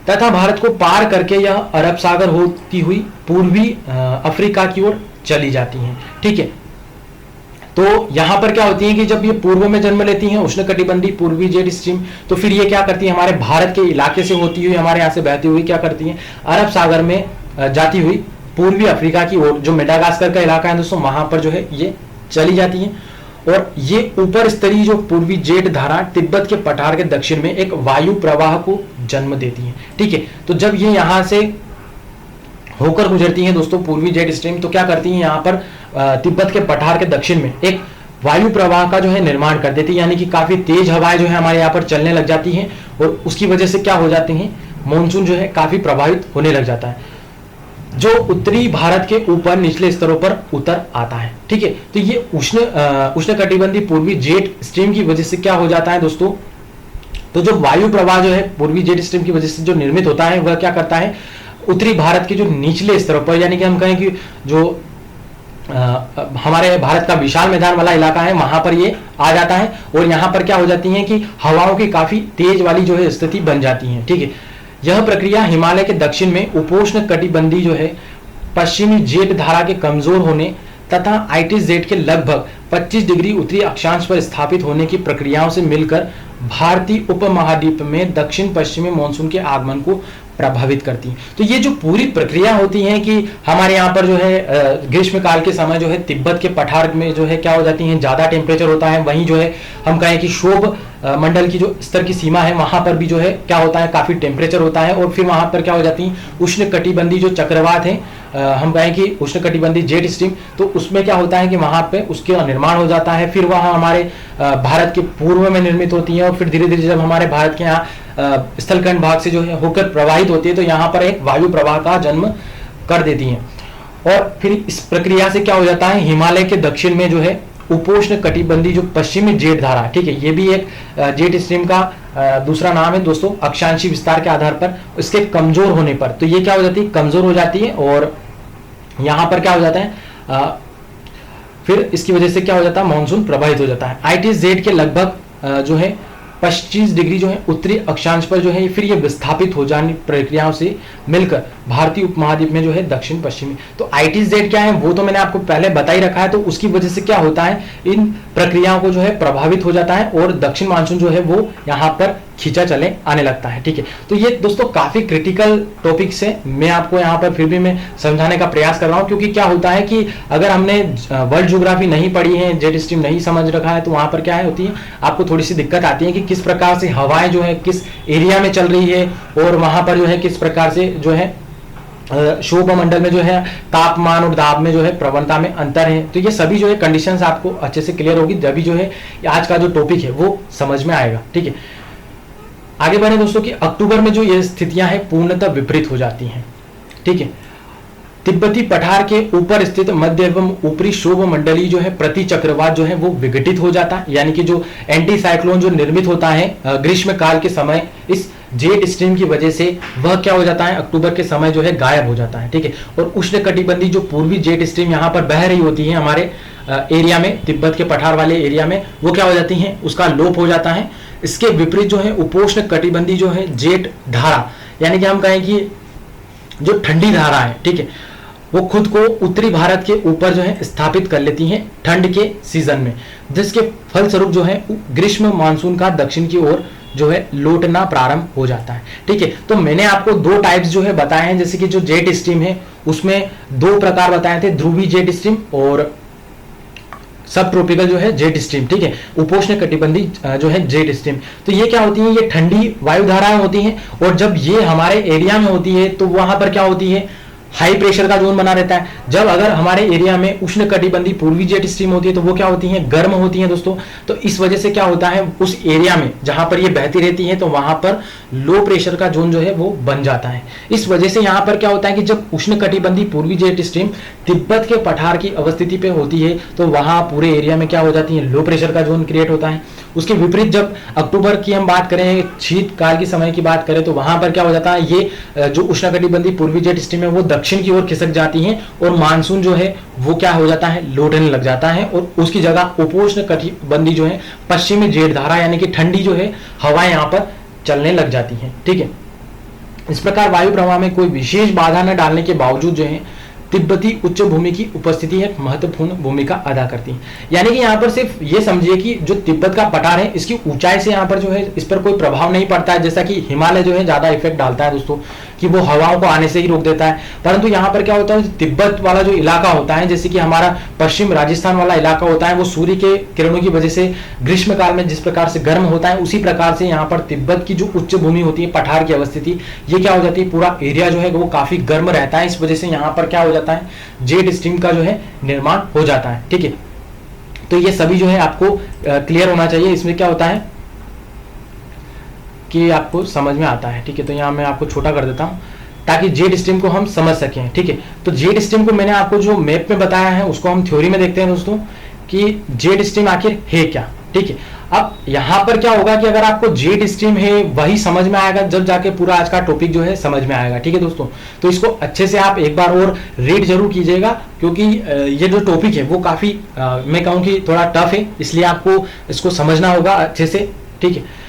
तथा भारत को पार करके यह अरब सागर होती हुई पूर्वी अफ्रीका की ओर चली जाती हैं। ठीक है, तो यहां पर क्या होती है कि जब ये पूर्व में जन्म लेती हैं उष्ण कटिबंधीय पूर्वी जेट स्ट्रीम, तो फिर ये क्या करती है, हमारे भारत के इलाके से होती हुई हमारे यहां से बहती हुई क्या करती है, अरब सागर में जाती हुई पूर्वी अफ्रीका की ओर, जो मेडागास्कर का इलाका है दोस्तों, वहां पर जो है ये चली जाती है। और ये ऊपर स्तरीय जो पूर्वी जेट धारा तिब्बत के पठार के दक्षिण में एक वायु प्रवाह को जन्म देती है। ठीक है, तो जब ये यहां से होकर गुजरती हैं दोस्तों पूर्वी जेट स्ट्रीम, तो क्या करती हैं यहाँ पर तिब्बत के पठार के दक्षिण में एक वायु प्रवाह का जो है निर्माण कर देती है, यानी कि काफी तेज हवाएं जो है हमारे यहाँ पर चलने लग जाती हैं, और उसकी वजह से क्या हो जाती हैं, मानसून जो है काफी प्रभावित होने लग जाता है, जो उत्तरी भारत के ऊपर निचले स्तरों पर उतर आता है। ठीक है, तो ये उष्ण कटिबंधीय पूर्वी जेट स्ट्रीम की वजह से क्या हो जाता है दोस्तों, तो जो वायु प्रवाह जो है पूर्वी जेट स्ट्रीम की वजह से जो निर्मित होता है वह क्या करता है, उत्तरी भारत के जो निचले स्तरों पर, यानी कि हम कहें कि जो हमारे भारत का विशाल मैदान वाला इलाका है वहां पर ये आ जाता है, और यहाँ पर क्या हो जाती है कि हवाओं की काफी तेज वाली जो है स्थिति बन जाती है। ठीक है, यह प्रक्रिया हिमालय के दक्षिण में उपोष्ण कटिबंधीय जो है पश्चिमी जेट धारा के कमजोर होने तथा आईटीज जेट के लगभग 25 डिग्री उत्तरी अक्षांश पर स्थापित होने की प्रक्रियाओं से मिलकर भारतीय उपमहाद्वीप में दक्षिण पश्चिमी मानसून के आगमन को प्रभावित करती है। तो ये जो पूरी प्रक्रिया होती है कि हमारे यहाँ पर जो है ग्रीष्म काल के समय जो है तिब्बत के पठार में जो है क्या हो जाती है, ज्यादा टेम्परेचर होता है, वहीं जो है हम कहें कि क्षोभ मंडल की जो स्तर की सीमा है वहां पर भी जो है क्या होता है, काफी टेम्परेचर होता है, और फिर वहां पर क्या हो जाती है, उष्ण कटिबंधीय जो चक्रवात है, हम कहें कि उष्ण कटिबंधीय जेट स्ट्रीम, तो उसमें क्या होता है कि वहां पे उसका निर्माण हो जाता है, फिर वह हमारे भारत के पूर्व में निर्मित होती है, और फिर धीरे धीरे जब हमारे भारत के यहाँ स्थलखंड भाग से जो है होकर प्रवाहित होती है तो यहाँ पर एक वायु प्रवाह का जन्म कर देती है, और फिर इस प्रक्रिया से क्या हो जाता है, हिमालय के दक्षिण में जो है उपोष्ण कटिबंधीय जो पश्चिमी जेट धारा, ठीक है, ये भी एक जेट स्ट्रीम का दूसरा नाम है दोस्तों, अक्षांशीय विस्तार के आधार पर इसके कमजोर होने पर, तो ये क्या हो जाती है, कमजोर हो जाती है, और यहाँ पर क्या हो जाता है, फिर इसकी वजह से क्या हो जाता है, मानसून प्रभावित हो जाता है। आईटीज जेट के लगभग जो है 25 डिग्री जो है उत्तरी अक्षांश पर जो है फिर ये विस्थापित हो जाने प्रक्रियाओं से मिलकर भारतीय उपमहाद्वीप में जो है दक्षिण पश्चिमी। तो ITZ क्या है वो तो मैंने आपको पहले बता ही रखा है। तो उसकी वजह से क्या होता है, इन प्रक्रियाओं को जो है प्रभावित हो जाता है और दक्षिण मानसून जो है वो यहाँ पर खींचा चले आने लगता है। ठीक है, तो ये दोस्तों काफी क्रिटिकल टॉपिक्स है, मैं आपको यहाँ पर फिर भी मैं समझाने का प्रयास कर रहा हूँ, क्योंकि क्या होता है कि अगर हमने वर्ल्ड ज्योग्राफी नहीं पढ़ी है, जेट स्ट्रीम नहीं समझ रखा है, तो वहां पर क्या है होती है आपको थोड़ी सी दिक्कत आती है कि किस प्रकार से हवाएं जो है किस एरिया में चल रही है और वहां पर जो है किस प्रकार से जो है क्षोभ मंडल में जो है तापमान और दाब में जो है प्रवणता में अंतर है। तो ये सभी जो है कंडीशंस आपको अच्छे से क्लियर होगी, जब भी जो है आज का जो टॉपिक है वो समझ में आएगा। ठीक है, आगे बढ़े दोस्तों कि अक्टूबर में जो ये स्थितियां हैं पूर्णतः विपरीत हो जाती हैं। ठीक है, तिब्बती पठार के ऊपर स्थित मध्य एवं ऊपरी क्षोभ मंडली जो है प्रति चक्रवात जो है वो विघटित हो जाता है, यानी कि जो एंटी साइक्लोन जो निर्मित होता है ग्रीष्म काल के समय इस जेट स्ट्रीम की वजह से वह क्या हो जाता है अक्टूबर के समय जो है गायब हो जाता है। ठीक है, और उष्णकटिबंधीय जो पूर्वी जेट स्ट्रीम यहाँ पर बह रही होती है हमारे एरिया में, तिब्बत के पठार वाले एरिया में, वो क्या हो जाती है उसका लोप हो जाता है। इसके विपरीत जो है उपोष्ण कटिबंधीय जो है जेट धारा, यानी कि हम कहें कि जो ठंडी धारा है, ठीक है, वो खुद को उत्तरी भारत के ऊपर जो है स्थापित कर लेती हैं ठंड के सीजन में, जिसके फलस्वरूप जो है ग्रीष्म मानसून का दक्षिण की ओर जो है लौटना प्रारंभ हो जाता है। ठीक है, तो मैंने आपको दो टाइप्स जो है बताए हैं, जैसे कि जो जेट स्ट्रीम है उसमें दो प्रकार बताए थे, ध्रुवी जेट स्ट्रीम और सब ट्रॉपिकल जो है जेट स्ट्रीम। ठीक है, उपोष्ण कटिबंधीय जो है जेट स्ट्रीम। तो ये क्या होती है, ये ठंडी वायु धाराएं होती हैं, और जब ये हमारे एरिया में होती है तो वहां पर क्या होती है हाई प्रेशर का जोन बना रहता है। जब अगर हमारे एरिया में उष्ण कटिबंधीय पूर्वी जेट स्ट्रीम होती है तो वो क्या होती है गर्म होती है दोस्तों। तो इस वजह से क्या होता है उस एरिया में जहां पर ये बहती रहती है तो वहां पर लो प्रेशर का जोन जो है वो बन जाता है। इस वजह से यहाँ पर क्या होता है कि जब उष्ण कटिबंधीय पूर्वी जेट स्ट्रीम तिब्बत के पठार की अवस्थिति पे होती है तो वहां पूरे एरिया में क्या हो जाती है लो प्रेशर का जोन क्रिएट होता है। उसके विपरीत जब अक्टूबर की हम बात करें, शीतकाल की समय की बात करें, तो वहां पर क्या हो जाता है ये जो उष्णकटिबंधीय पूर्वी जेट स्ट्रीम है वो दक्षिण की ओर खिसक जाती हैं और मानसून जो है वो क्या हो जाता है लौटने लग जाता है, और उसकी जगह उपोष्ण कटिबंधीय जो है पश्चिमी जेट धारा यानी कि ठंडी जो है हवाएं यहाँ पर चलने लग जाती हैं। ठीक है, इस प्रकार वायु प्रवाह में कोई विशेष बाधा न डालने के बावजूद जो है तिब्बती उच्च भूमि की उपस्थिति एक महत्वपूर्ण भूमिका अदा करती है। यानी कि यहाँ पर सिर्फ ये समझिए कि जो तिब्बत का पठार है इसकी ऊंचाई से यहाँ पर जो है इस पर कोई प्रभाव नहीं पड़ता है, जैसा कि हिमालय जो है ज्यादा इफेक्ट डालता है दोस्तों कि वो हवाओं को आने से ही रोक देता है। परंतु यहाँ पर क्या होता है तिब्बत वाला जो इलाका होता है, जैसे कि हमारा पश्चिम राजस्थान वाला इलाका होता है, वो सूर्य के किरणों की वजह से ग्रीष्म काल में जिस प्रकार से गर्म होता है उसी प्रकार से यहाँ पर तिब्बत की जो उच्च भूमि होती है पठार की अवस्थिति, ये क्या हो जाती है पूरा एरिया जो है वो काफी गर्म रहता है। इस वजह से यहाँ पर क्या हो जाता है जेट स्ट्रीम का जो है निर्माण हो जाता है। ठीक है, तो ये सभी जो है आपको क्लियर होना चाहिए। इसमें क्या होता है कि आपको समझ में आता है। ठीक है, तो यहाँ मैं आपको छोटा कर देता हूँ ताकि जेट स्ट्रीम को हम समझ सकें। ठीक है, तो जेट स्ट्रीम को मैंने आपको जो मैप में बताया है उसको हम थ्योरी में देखते हैं दोस्तों कि जेट स्ट्रीम आखिर है क्या। ठीक है, अब यहाँ पर क्या होगा कि अगर आपको जेट स्ट्रीम है वही समझ में आएगा जब जाके पूरा आज का टॉपिक जो है समझ में आएगा। ठीक है दोस्तों, तो इसको अच्छे से आप एक बार और रीड जरूर कीजिएगा, क्योंकि ये जो टॉपिक है वो काफी मैं कहूँ कि थोड़ा टफ है, इसलिए आपको इसको समझना होगा अच्छे से। ठीक है,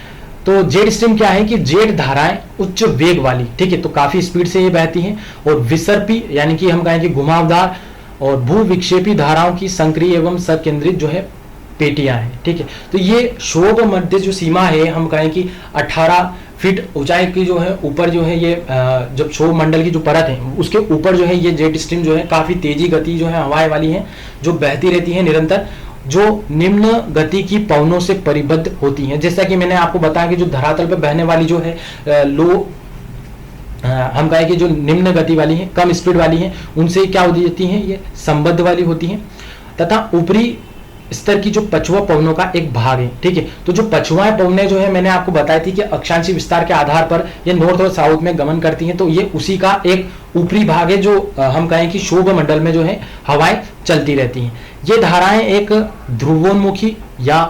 तो जेट स्ट्रीम क्या है कि जेट धाराएं उच्च वेग वाली, ठीक है, तो काफी स्पीड से ये बहती हैं, और विसर्पी यानी कि हम कहें कि घुमावदार और भू विक्षेपी धाराओं की संक्रिय एवं सकेंद्रित जो है पेटियां हैं। ठीक है, तो ये क्षोभ मध्य जो सीमा है हम कहें कि 18 फीट ऊंचाई की जो है ऊपर जो है ये जब क्षोभ मंडल की जो परत है उसके ऊपर जो है ये जेट स्ट्रीम जो है काफी तेजी गति जो है हवाएं वाली है जो बहती रहती है निरंतर, जो निम्न गति की पवनों से परिबद्ध होती हैं। जैसा कि मैंने आपको बताया कि जो धरातल पर बहने वाली जो है हम कहें कि जो निम्न गति वाली है कम स्पीड वाली है उनसे क्या हो जाती है ये संबद्ध वाली होती है, तथा ऊपरी स्तर की जो पछुआ पवनों का एक भाग है। ठीक है, तो जो पछुआ पवनें जो है मैंने आपको बताई थी कि अक्षांशीय विस्तार के आधार पर ये नॉर्थ और साउथ में गमन करती हैं, तो ये उसी का एक ऊपरी भाग है जो हम कहें कि क्षोभ मंडल में जो है हवाएं चलती रहती हैं। ये धाराएं एक ध्रुवोन्मुखी या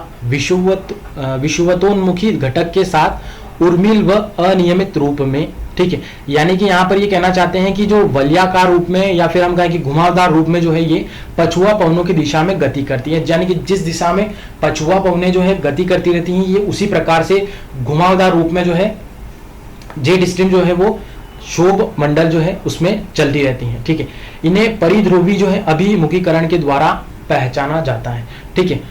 विषुवतोन्मुखी घटक के साथ उर्मिल व अनियमित रूप में ठीक है। यानी कि यहाँ पर ये कहना चाहते हैं कि जो वलयाकार रूप में या फिर हम कहें कि घुमावदार रूप में जो है ये पछुआ पवनों की दिशा में गति करती है, यानी कि जिस दिशा में पछुआ पवनें जो है गति करती रहती हैं, ये उसी प्रकार से घुमावदार रूप में जो है जेट स्ट्रीम जो है वो क्षोभ मंडल जो है उसमें चलती रहती है। ठीक है, इन्हें परिध्रुवी जो है अभिमुखीकरण के द्वारा पहचाना जाता है। ठीक है,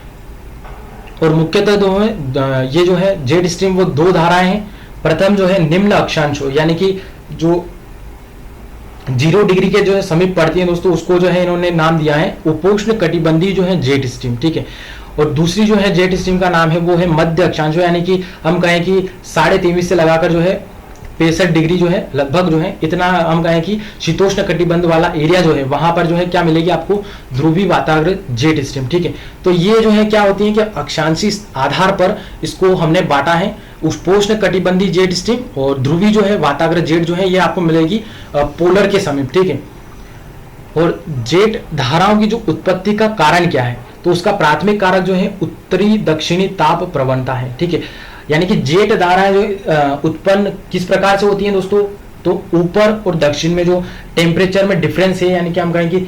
और मुख्यतः जो है ये जो है जेट स्ट्रीम वो दो धाराएं हैं। प्रथम जो है निम्न अक्षांश, यानी कि जो 0 डिग्री के जो है समीप पड़ती है दोस्तों, उसको जो है इन्होंने नाम दिया है उपोष्ण कटिबंधी जो है जेट स्ट्रीम। ठीक है, और दूसरी जो है जेट स्ट्रीम का नाम है वो है मध्य अक्षांश, यानी कि हम कहें कि 23.5 से लगाकर जो है 65 डिग्री जो है लगभग जो है इतना हम कहें कि शीतोष्ण कटिबंध वाला एरिया जो है वहां पर जो है क्या मिलेगी आपको, ध्रुवी वाताग्र जेट स्ट्रीम। ठीक है, तो ये जो है क्या होती है कि अक्षांशी आधार पर इसको हमने बांटा है, उपोष्ण कटिबंधी जेट स्ट्रीम और ध्रुवी जो है वाताग्र जेट जो है ये आपको मिलेगी पोलर के समीप। ठीक है, और जेट धाराओं की जो उत्पत्ति का कारण क्या है, तो उसका प्राथमिक कारक जो है उत्तरी दक्षिणी ताप प्रवणता है। ठीक है, यानी कि जेट धाराएं जो उत्पन्न किस प्रकार से होती हैं दोस्तों, तो ऊपर और दक्षिण में जो टेम्परेचर में डिफरेंस है, यानी कि हम कहें कि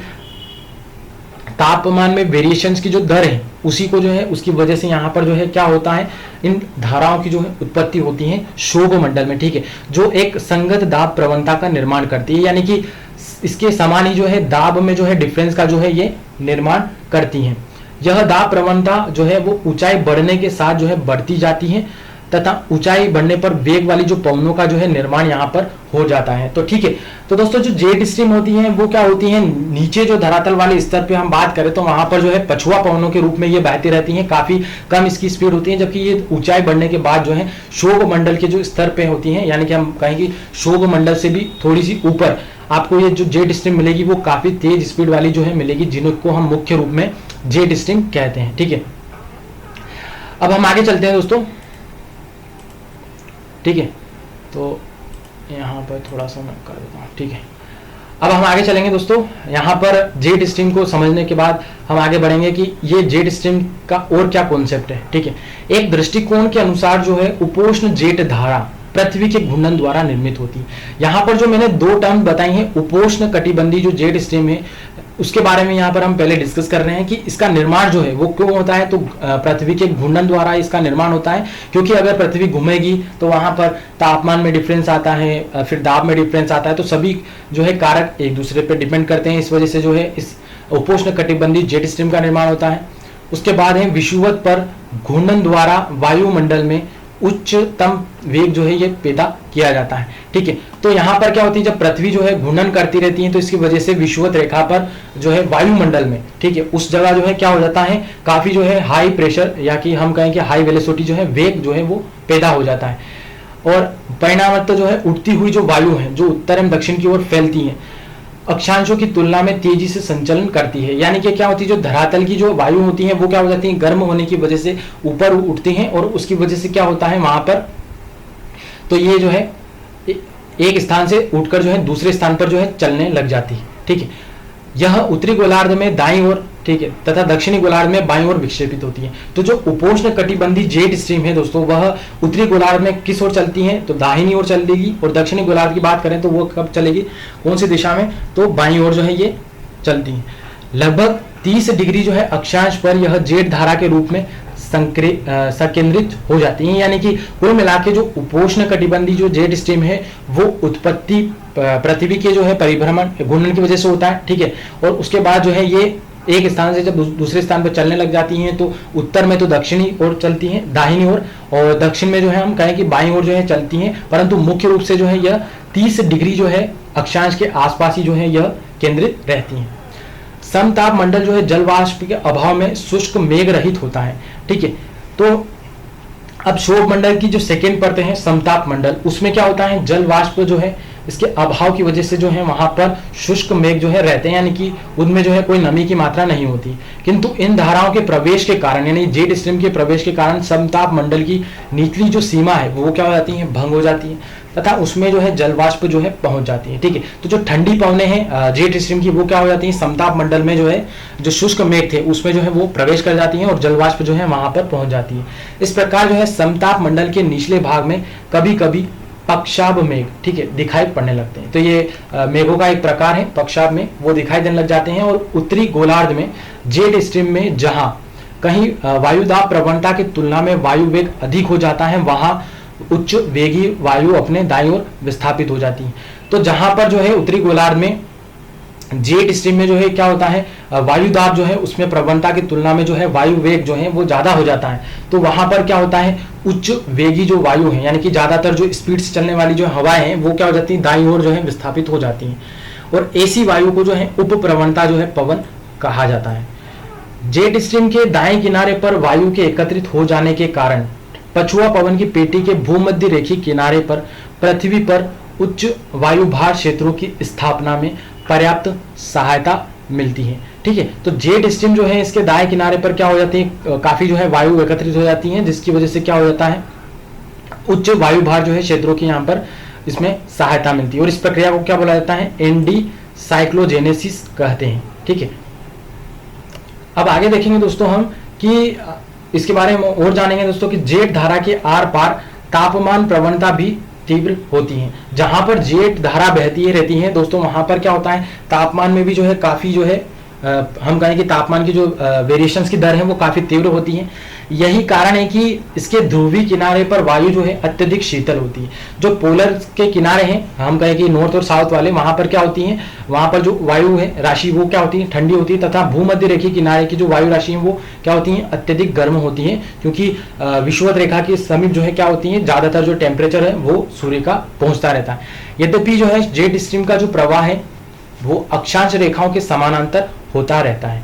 तापमान में वेरिएशंस की जो दर है उसी को जो है उसकी वजह से यहाँ पर जो है क्या होता है, इन धाराओं की जो है उत्पत्ति होती है क्षोभ मंडल में। ठीक है, जो एक संगत दाब प्रवणता का निर्माण करती है, यानी कि इसके समान ही जो है दाब में जो है डिफरेंस का जो है ये निर्माण करती है। यह दाब प्रवणता जो है वो ऊंचाई बढ़ने के साथ जो है बढ़ती जाती है तथा ऊंचाई बढ़ने पर वेग वाली जो पवनों का जो है निर्माण यहाँ पर हो जाता है। तो ठीक है, तो दोस्तों जो जेट स्ट्रीम होती है वो क्या होती है, नीचे जो धरातल वाले स्तर पे हम बात करें तो वहां पर जो है पछुआ पवनों के रूप में ये बहती रहती हैं, काफी कम इसकी स्पीड होती है, जबकि ये ऊंचाई बढ़ने के बाद जो है क्षोभ मंडल के जो स्तर पे होती है, यानी कि हम कहें कि क्षोभ मंडल से भी थोड़ी सी ऊपर आपको ये जो जेट स्ट्रीम मिलेगी वो काफी तेज स्पीड वाली जो है मिलेगी, जिनको हम मुख्य रूप में जेट स्ट्रीम कहते हैं। ठीक है, अब हम आगे चलते हैं दोस्तों। ठीक है, तो यहाँ पर थोड़ा सा मैं कर देता हूँ। ठीक है, अब हम आगे चलेंगे दोस्तों। यहाँ पर जेट स्ट्रीम को समझने के बाद हम आगे बढ़ेंगे कि ये जेट स्ट्रीम का और क्या कॉन्सेप्ट है। ठीक है, एक दृष्टिकोण के अनुसार जो है उपोष्ण जेट धारा पृथ्वी के घूर्णन द्वारा निर्मित होती है। यहाँ पर जो मैंने दो टर्म बताई हैं, उपोष्ण कटिबंधी जो जेट स्ट्रीम है उसके बारे में यहाँ पर हम पहले डिस्कस कर रहे हैं कि इसका निर्माण जो है वो क्यों होता है, तो पृथ्वी के घूर्णन द्वारा इसका निर्माण होता है, क्योंकि अगर पृथ्वी घूमेगी तो वहां पर तापमान में डिफरेंस आता है, फिर दाब में डिफरेंस आता है, तो सभी जो है कारक एक दूसरे पर डिपेंड करते हैं। इस वजह से जो है इस उपोष्ण कटिबंधी जेट स्ट्रीम का निर्माण होता है। उसके बाद है विषुवत पर घूर्णन द्वारा वायुमंडल में उच्चतम वेग जो है ये पैदा किया जाता है। ठीक है, तो यहाँ पर क्या होती है, जब पृथ्वी जो है घूर्णन करती रहती है तो इसकी वजह से विषुवत रेखा पर जो है वायुमंडल में, ठीक है, उस जगह जो है क्या हो जाता है, काफी जो है हाई प्रेशर या कि हम कहें कि हाई वेलोसिटी जो है वेग जो है वो पैदा हो जाता है, और परिणामतः जो है उठती हुई जो वायु है जो उत्तर एवं दक्षिण की ओर फैलती है अक्षांशों की तुलना में तेजी से संचलन करती है। यानी कि क्या होती है, जो धरातल की जो वायु होती है वो क्या हो जाती है, गर्म होने की वजह से ऊपर उठती हैं, और उसकी वजह से क्या होता है वहां पर, तो ये जो है एक स्थान से उठकर जो है दूसरे स्थान पर जो है चलने लग जाती है। ठीक है, यह उत्तरी गोलार्ध में दाईं ओर, ठीक है, तथा दक्षिणी गोलार्ध में बाईं ओर विक्षेपित होती है। तो जो उपोष्ण कटिबंधी जेट स्ट्रीम है दोस्तों, वह उत्तरी गोलार्ध में किस ओर चलती है, तो दाहिनी ओर चलेगी, और दक्षिणी गोलार्ध की बात करें तो वो कब चलेगी, कौन सी दिशा में, तो बाईं ओर जो है ये चलती है। लगभग 30 डिग्री जो है अक्षांश पर यह जेट धारा के रूप में संकेंद्रित हो जाती है। यानी कि कुल मिला के जो उपोष्ण कटिबंधी जो जेट स्ट्रीम है वो उत्पत्ति पृथ्वी के जो है परिभ्रमण घूर्णन की वजह से होता है। ठीक है, और उसके बाद जो है ये एक स्थान से जब दूसरे स्थान पर चलने लग जाती हैं तो उत्तर में तो दक्षिणी ओर चलती हैं, दाहिनी ओर, और दक्षिण में जो है हम कहें कि बाईं ओर जो है चलती हैं, परंतु मुख्य रूप से जो है यह 30 डिग्री जो है अक्षांश के आसपास ही जो है यह केंद्रित रहती हैं। समताप मंडल जो है जलवाष्प के अभाव में शुष्क मेघ रहित होता है। ठीक है, तो अब क्षोभ मंडल की जो सेकेंड परत है समताप मंडल, उसमें क्या होता है, जल वाष्प जो है इसके अभाव की वजह से जो है वहां पर शुष्क मेघ जो है रहते हैं, यानी कि उनमें जो है कोई नमी की मात्रा नहीं होती। किंतु इन धाराओं के प्रवेश के कारण, यानी जेट स्ट्रीम के प्रवेश के कारण समताप मंडल की निचली जो सीमा है वो क्या हो जाती है, भंग हो जाती है, तथा उसमें जो है जलवाष्प जो है पहुंच जाती है। ठीक है, तो जो ठंडी पवनें हैं जेट स्ट्रीम की वो क्या हो जाती है, समताप मंडल में जो है जो शुष्क मेघ थे उसमें जो है वो प्रवेश कर जाती हैं और जलवाष्प जो है वहां पर पहुंच जाती है। इस प्रकार जो है समताप मंडल के निचले भाग में कभी कभी पक्षाभ मेघ, ठीक है, दिखाई पड़ने लगते हैं। तो ये मेघों का एक प्रकार है पक्षाभ मेघ, वो दिखाई देने लग जाते हैं। और उत्तरी गोलार्ध में जेट स्ट्रीम में जहां कहीं वायुदाब प्रवणता की तुलना में वायु वेग अधिक हो जाता है, वहां उच्च वेगी वायु अपने दाईं ओर विस्थापित हो जाती है। तो जहां पर जो है उत्तरी गोलार्ध में जेट स्ट्रीम में जो है क्या होता है, वायुदाब जो है उसमें प्रवणता की तुलना में जो है वायु वेग जो है वो ज्यादा हो जाता है। तो वहां पर क्या होता है, उच्च वेगी जो वायु है, यानी कि ज्यादातर जो स्पीड से चलने वाली जो हवाएं हैं वो क्या हो जाती है, दाईं ओर जो है विस्थापित हो जाती हैं। और ऐसी वायु को जो है उप प्रवणता जो है पवन कहा जाता है। जेट स्ट्रीम के दाएं किनारे पर वायु के एकत्रित हो जाने के कारण पछुआ पवन की पेटी के भूमध्य रेखी किनारे पर पृथ्वी पर उच्च वायुभार क्षेत्रों की स्थापना में पर्याप्त सहायता मिलती है। ठीक है, तो जेट स्ट्रीम जो है इसके दाएं किनारे पर क्या हो जाती है, काफी जो है वायु एकत्रित हो जाती है, जिसकी वजह से क्या हो जाता है, उच्च वायुभार जो है क्षेत्रों की यहाँ पर इसमें सहायता मिलती है। और इस प्रक्रिया को क्या बोला जाता है, एंडी साइक्लोजेनेसिस कहते हैं। ठीक है, अब आगे देखेंगे दोस्तों हम कि इसके बारे में और जानेंगे दोस्तों कि जेट धारा के आर पार तापमान प्रवणता भी तीव्र होती है। जहां पर जेट धारा बहती रहती है दोस्तों, वहां पर क्या होता है, तापमान में भी जो है काफी जो है हम कहें कि तापमान की जो वेरिएशंस की दर है वो काफी तीव्र होती है। यही कारण है कि इसके ध्रुवीय किनारे पर वायु जो है अत्यधिक शीतल होती है। जो पोलर के किनारे हैं, हम कहें कि नॉर्थ और साउथ वाले, वहां पर क्या होती है, वहां पर जो वायु है राशि वो क्या होती है, ठंडी होती है, तथा भूमध्य रेखा किनारे की जो वायु राशि है वो क्या होती है, अत्यधिक गर्म होती है, क्योंकि विषुवत रेखा के समीप जो है क्या होती है, ज्यादातर जो टेम्परेचर है वो सूर्य का पहुंचता रहता है। यद्यपि जो है जेट स्ट्रीम का जो प्रवाह है वो अक्षांश रेखाओं के समानांतर होता रहता है।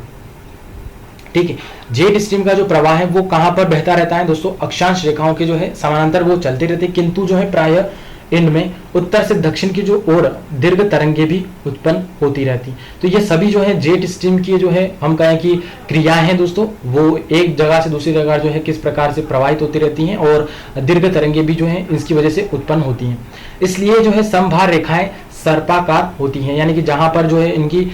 ठीक है, जेट स्ट्रीम का जो प्रवाह है वो कहां पर बहता रहता है दोस्तों, अक्षांश रेखाओं के जो है समानांतर वो चलते रहते हैं, किंतु जो है प्रायः इनमें उत्तर से दक्षिण की जो ओर दीर्घ तरंगे भी उत्पन्न होती रहती। तो ये सभी जो है जेट स्ट्रीम की जो है हम कहें कि क्रियाएं हैं दोस्तों, वो एक जगह से दूसरी जगह जो है किस प्रकार से प्रवाहित होती रहती हैं, और दीर्घ तरंगे भी जो है इसकी वजह से उत्पन्न होती हैं। इसलिए जो है समभार रेखाएं सर्पाकार होती हैं, यानी कि जहां पर जो है इनकी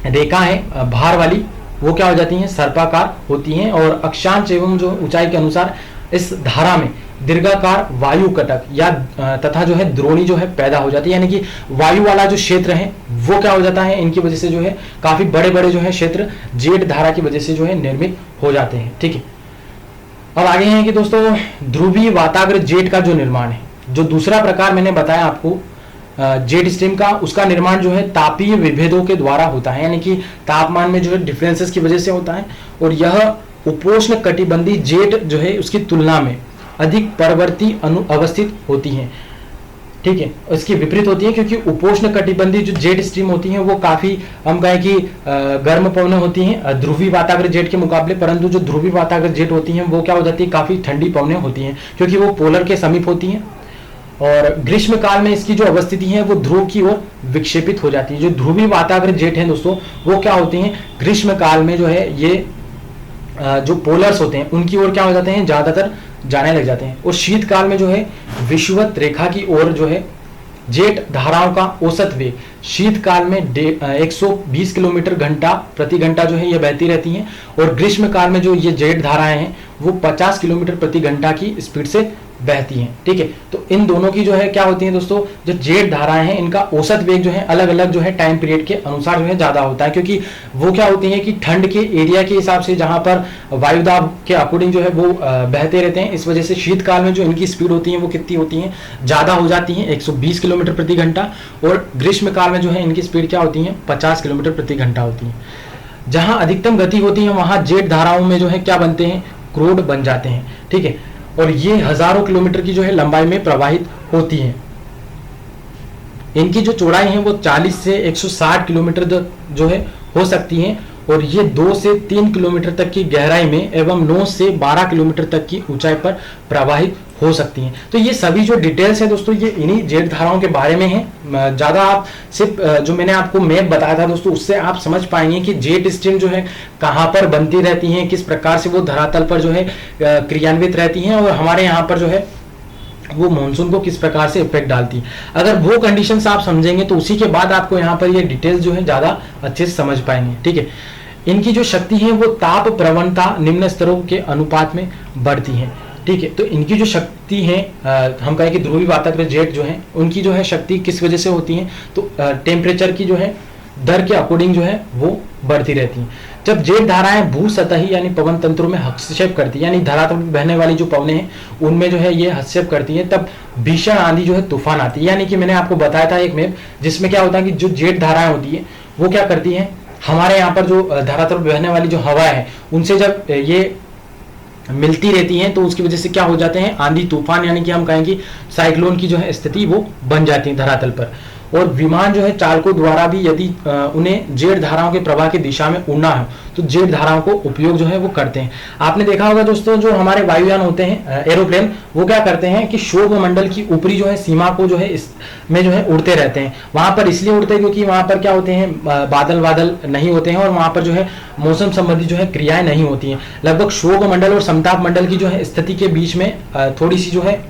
रेखा है भार वाली वो क्या हो जाती हैं, सर्पाकार होती हैं। और अक्षांश एवं जो ऊंचाई के अनुसार इस धारा में दीर्घाकार वायु कटक या तथा जो है द्रोणी जो है पैदा हो जाती है, यानी कि वायु वाला जो क्षेत्र है वो क्या हो जाता है, इनकी वजह से जो है काफी बड़े बड़े जो है क्षेत्र जेट धारा की वजह से जो है निर्मित हो जाते हैं। ठीक है, अब आगे हैं कि दोस्तों ध्रुवीय वाताग्र जेट का जो निर्माण है, जो दूसरा प्रकार मैंने बताया आपको जेट स्ट्रीम का, उसका निर्माण जो है तापीय विभेदों के द्वारा होता है, यानी कि तापमान में जो है डिफरेंसेस की वजह से होता है। और यह उपोष्ण कटिबंधी जेट जो है उसकी तुलना में अधिक परवर्ती अवस्थित होती हैं। ठीक है, इसकी विपरीत होती है, क्योंकि उपोष्ण कटिबंधी जो जेट स्ट्रीम होती हैं वो काफी हम कहें कि गर्म पवनें होती हैं ध्रुवीय वाताग्र जेट के मुकाबले, परंतु जो ध्रुवीय वाताग्र जेट होती हैं वो क्या हो जाती है, काफी ठंडी पवनें होती हैं, क्योंकि वो पोलर के समीप होती हैं। और ग्रीष्म काल में इसकी जो अवस्थिति है वो ध्रुव की ओर विक्षेपित हो जाती है। जो ध्रुवीय वाताग्र जेट है दोस्तों वो क्या होती हैं, ग्रीष्म काल में जो है ये जो पोलर्स होते हैं उनकी ओर क्या हो जाते हैं, ज्यादातर जाने लग जाते हैं। और शीतकाल में जो है विषुवत रेखा की ओर जो है जेट धाराओं का औसत वेग शीतकाल में 120 किलोमीटर प्रति घंटा जो है ये बहती रहती हैं। और ग्रीष्म काल में जो ये जेट धाराएं हैं वो 50 किलोमीटर प्रति घंटा की स्पीड से बहती हैं। ठीक है, तो इन दोनों की जो है क्या होती है दोस्तों, जो जेट धाराएं हैं इनका औसत वेग जो है अलग अलग जो है टाइम पीरियड के अनुसार जो है ज्यादा होता है, क्योंकि वो क्या होती है कि ठंड के एरिया के हिसाब से जहां पर वायुदाब के अकॉर्डिंग जो है वो बहते रहते हैं। इस वजह से शीतकाल में जो इनकी स्पीड होती है वो कितनी होती है, ज्यादा हो जाती है, 120 किलोमीटर प्रति घंटा। और ग्रीष्म काल में जो है इनकी स्पीड क्या होती है, 50 किलोमीटर प्रति घंटा होती है। जहां अधिकतम गति होती है वहां जेट धाराओं में जो है क्या बनते हैं, क्रोड बन जाते हैं। ठीक है, और ये हजारों किलोमीटर की जो है लंबाई में प्रवाहित होती हैं। इनकी जो चौड़ाई है वो 40 से 160 किलोमीटर जो है हो सकती है, और ये 2 से 3 किलोमीटर तक की गहराई में एवं 9 से 12 किलोमीटर तक की ऊंचाई पर प्रवाहित हो सकती हैं। तो ये सभी जो डिटेल्स है दोस्तों ये इन्हीं जेट धाराओं के बारे में है। ज्यादा आप सिर्फ जो मैंने आपको मैप बताया था दोस्तों उससे आप समझ पाएंगे कि जेट स्ट्रीम जो है कहाँ पर बनती रहती हैं, किस प्रकार से वो धरातल पर जो है क्रियान्वित रहती हैं, और हमारे यहाँ पर जो है वो मॉनसून को किस प्रकार से इफेक्ट डालती है। अगर वो कंडीशंस आप समझेंगे तो उसी के बाद आपको यहाँ पर ये डिटेल्स जो है ज्यादा अच्छे से समझ पाएंगे। ठीक है, इनकी जो शक्ति है वो ताप प्रवणता निम्न स्तरों के अनुपात में बढ़ती है। ठीक है। तो इनकी जो शक्ति है, हम कहें कि ध्रुवी वातावरण जेट जो है उनकी जो है शक्ति किस वजह से होती है, तो टेम्परेचर की जो है दर के अकॉर्डिंग जो है वो बढ़ती रहती है। जब जेट धाराएं भू सतही यानी पवन तंत्रों में हस्तक्षेप करती है, यानी धरातल पर बहने वाली जो पवनें हैं उनमें जो है ये हस्तक्षेप करती है, तब भीषण आंधी जो है तूफान आती है। यानी कि मैंने आपको बताया था एक मैप जिसमें क्या होता है कि जो जेट धाराएं होती है वो क्या करती है, हमारे यहाँ पर जो धरातल पर बहने वाली जो हवा है उनसे जब ये मिलती रहती हैं तो उसकी वजह से क्या हो जाते हैं, आंधी तूफान, यानी कि हम कहेंगे साइक्लोन की जो है स्थिति वो बन जाती है धरातल पर। और विमान जो है चालकों द्वारा भी यदि उन्हें जेट धाराओं के प्रवाह की दिशा में उड़ना है तो जेट धाराओं को उपयोग जो है वो करते हैं। आपने देखा होगा दोस्तों, जो हमारे वायुयान होते हैं एरोप्लेन, वो क्या करते हैं कि शोभ मंडल की ऊपरी जो है सीमा को जो है इसमें जो है उड़ते रहते हैं। वहां पर इसलिए उड़ते हैं क्योंकि वहां पर क्या होते हैं, बादल नहीं होते हैं और वहां पर जो है मौसम संबंधी जो है क्रियाएं नहीं होती हैं। लगभग शोभ मंडल और समताप मंडल की जो है स्थिति के बीच में थोड़ी सी जो है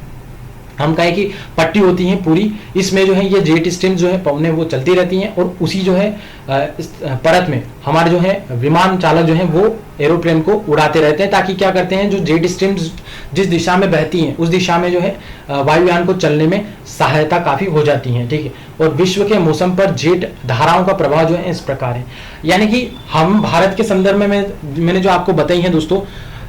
हम कहें कि पट्टी होती है पूरी, इसमें जो है ये जेट स्ट्रीम जो है पवनें वो चलती रहती हैं और उसी जो है परत में हमारे जो है विमान चालक जो है वो एरोप्लेन को उड़ाते रहते हैं, ताकि क्या करते हैं, जो जेट स्ट्रीम जिस दिशा में बहती हैं उस दिशा में जो है वायुयान को चलने में सहायता काफी हो जाती है। ठीक है। और विश्व के मौसम पर जेट धाराओं का प्रभाव जो है इस प्रकार है, यानी कि हम भारत के संदर्भ में मैंने जो आपको बताई है दोस्तों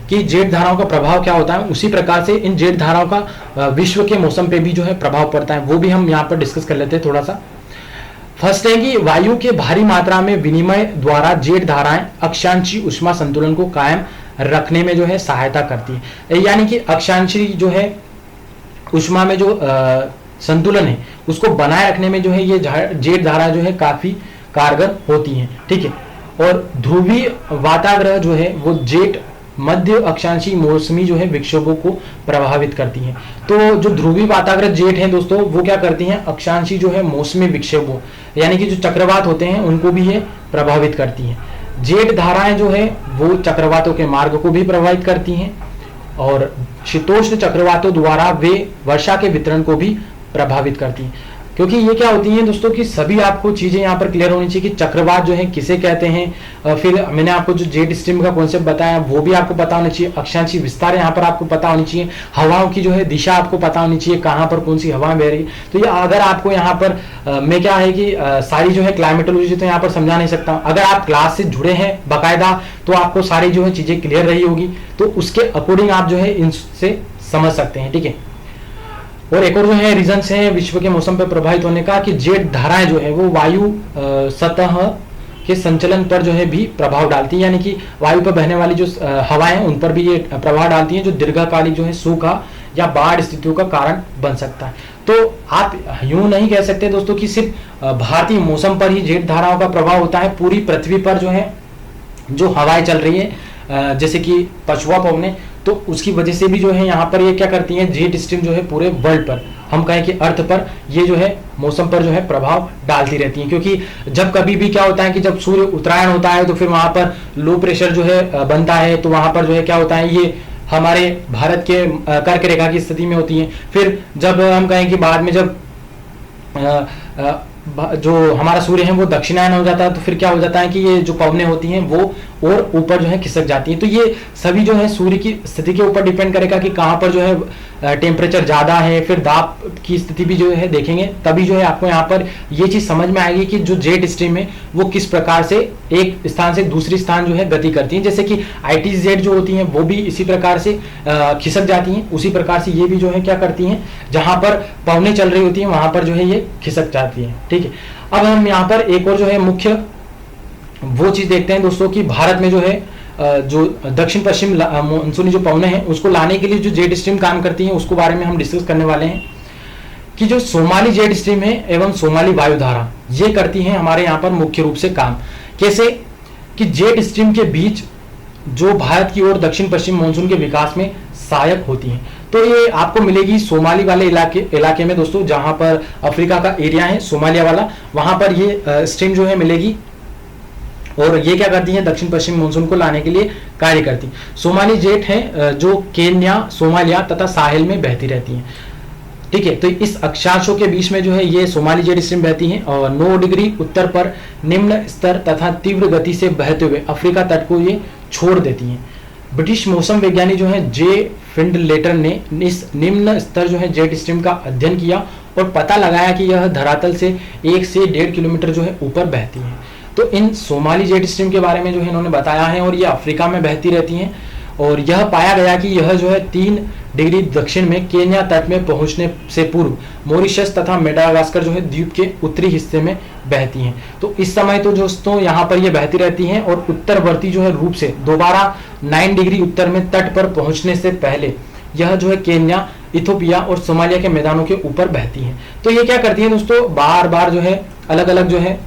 कि जेट धाराओं का प्रभाव क्या होता है, उसी प्रकार से इन जेट धाराओं का विश्व के मौसम पे भी जो है प्रभाव पड़ता है, वो भी हम यहाँ पर डिस्कस कर लेते हैं थोड़ा सा। फर्स्ट है कि वायु के भारी मात्रा में विनिमय द्वारा जेट धाराएं अक्षांशीय उष्मा संतुलन को कायम रखने में जो है सहायता करती है। यानी कि अक्षांशीय जो है उष्मा में जो संतुलन है उसको बनाए रखने में जो है ये जेट धारा जो है काफी कारगर होती है। ठीक है। और ध्रुवीय वाताग्रह जो है वो जेट मध्य अक्षांशीय मौसमी जो है विक्षोभों को प्रभावित करती हैं। तो जो ध्रुवीय वाताग्रह जेट हैं दोस्तों वो क्या करती हैं, अक्षांशीय जो है मौसमी विक्षोभों यानी कि जो चक्रवात होते हैं उनको भी ये प्रभावित करती हैं। जेट धाराएं जो है वो चक्रवातों के मार्ग को भी प्रभावित करती हैं और शीतोष्ण चक्रवातों द्वारा वे वर्षा के वितरण को भी प्रभावित करती हैं। क्योंकि ये क्या होती हैं दोस्तों कि सभी आपको चीजें यहाँ पर क्लियर होनी चाहिए कि चक्रवात जो है किसे कहते हैं, फिर मैंने आपको जो जेट स्ट्रीम का कॉन्सेप्ट बताया वो भी आपको पता होना चाहिए, अक्षांशीय विस्तार यहाँ पर आपको पता होनी चाहिए, हवाओं की जो है दिशा आपको पता होनी चाहिए, कहाँ पर कौन सी हवा बह रही। तो ये अगर आपको यहाँ पर मैं क्या है कि सारी जो है क्लाइमेटोलॉजी तो यहाँ पर समझा नहीं सकता, अगर आप क्लास से जुड़े हैं बाकायदा तो आपको सारी जो है चीजें क्लियर रही होगी, तो उसके अकॉर्डिंग आप जो है इनसे समझ सकते हैं। ठीक है। और एक और जो है रीजंस है विश्व के मौसम पर प्रभावित होने का कि जेट धाराएं जो है वो वायु सतह के संचलन पर जो है भी प्रभाव डालती है, यानी कि वायु पर बहने वाली जो हवाएं उन पर भी ये प्रभाव डालती हैं, जो दीर्घकालिक जो है सूखा या बाढ़ स्थितियों का कारण बन सकता है। तो आप यूं नहीं कह सकते दोस्तों कि सिर्फ भारतीय मौसम पर ही जेट धाराओं का प्रभाव होता है, पूरी पृथ्वी पर जो है जो हवाएं चल रही है जैसे कि पछुआ पवनें, तो उसकी वजह से भी जो है यहाँ पर ये क्या करती हैं, जेट स्ट्रीम जो है पूरे वर्ल्ड पर हम कहें कि अर्थ पर ये जो है मौसम पर जो है प्रभाव डालती रहती है। क्योंकि जब कभी भी क्या होता है कि जब सूर्य उत्तरायण होता है तो फिर वहां पर लो प्रेशर जो है बनता है, तो वहां पर जो है क्या होता है, ये हमारे भारत के कर्क रेखा की स्थिति में होती है। फिर जब हम कहें कि बाद में जब जो हमारा सूर्य है वो दक्षिणायन हो जाता है तो फिर क्या हो जाता है कि ये जो पवनें होती हैं वो और ऊपर जो है खिसक जाती हैं। तो ये सभी जो है सूर्य की स्थिति के ऊपर डिपेंड करेगा कि कहाँ पर जो है टेम्परेचर ज़्यादा है, फिर दाब की स्थिति भी जो है देखेंगे, तभी जो है आपको यहाँ पर ये चीज़ समझ में आएगी कि जो जेट स्ट्रीम है वो किस प्रकार से एक स्थान से दूसरी स्थान जो है गति करती है। जैसे कि ITZ जो होती हैं वो भी इसी प्रकार से खिसक जाती हैं, उसी प्रकार से ये भी जो है क्या करती हैं, जहाँ पर पवनें चल रही होती हैं वहाँ पर जो है ये खिसक जाती हैं। ठीक है। अब हम यहाँ पर एक और जो है मुख्य वो चीज देखते हैं दोस्तों कि भारत में जो है जो दक्षिण पश्चिम मानसूनी जो पवनें हैं उसको लाने के लिए जो जेट स्ट्रीम काम करती हैं उसको बारे में हम डिस्कस करने वाले हैं कि जो सोमाली जेट स्ट्रीम है एवं सोमाली वायुधारा ये करती हैं हमारे यहाँ पर मुख्य रूप से काम। कैसे कि जेट स्ट्रीम के बीच जो भारत की ओर दक्षिण पश्चिम मानसून के विकास में सहायक होती हैं। तो ये आपको मिलेगी सोमाली वाले इलाके में दोस्तों, जहां पर अफ्रीका का एरिया है सोमालिया वाला, वहां पर ये स्ट्रीम जो है मिलेगी और ये क्या करती है, दक्षिण पश्चिम मानसून को लाने के लिए कार्य करती है। सोमाली जेट है जो केन्या, सोमालिया तथा साहेल में बहती रहती है। ठीक है। तो इस अक्षांशों के बीच में जो है ये सोमाली जेट स्ट्रीम बहती है और 9 डिग्री उत्तर पर निम्न स्तर तथा तीव्र गति से बहते हुए अफ्रीका तट को ये छोड़ देती हैं। ब्रिटिश मौसम वैज्ञानिक जो है जे फिंडलेटर ने इस निम्न स्तर जो है जेट स्ट्रीम का अध्ययन किया और पता लगाया कि यह धरातल से 1 से 1.5 किलोमीटर जो है ऊपर बहती है। तो इन सोमाली जेट स्ट्रीम के बारे में जो है इन्होंने बताया है और ये अफ्रीका में बहती रहती हैं और यह पाया गया कि यह जो है 3 डिग्री दक्षिण में केन्या तट में पहुंचने से पूर्व मॉरिशस तथा मेडागास्कर जो है द्वीप के उत्तरी हिस्से में बहती हैं। तो इस समय तो दोस्तों यहाँ पर ये बहती रहती हैं और उत्तरवर्ती जो है रूप से दोबारा 9 डिग्री उत्तर में तट पर पहुंचने से पहले यह जो है केन्या, इथोपिया और सोमालिया के मैदानों के ऊपर बहती हैं। तो ये क्या करती है दोस्तों, बार बार जो है अलग अलग जो है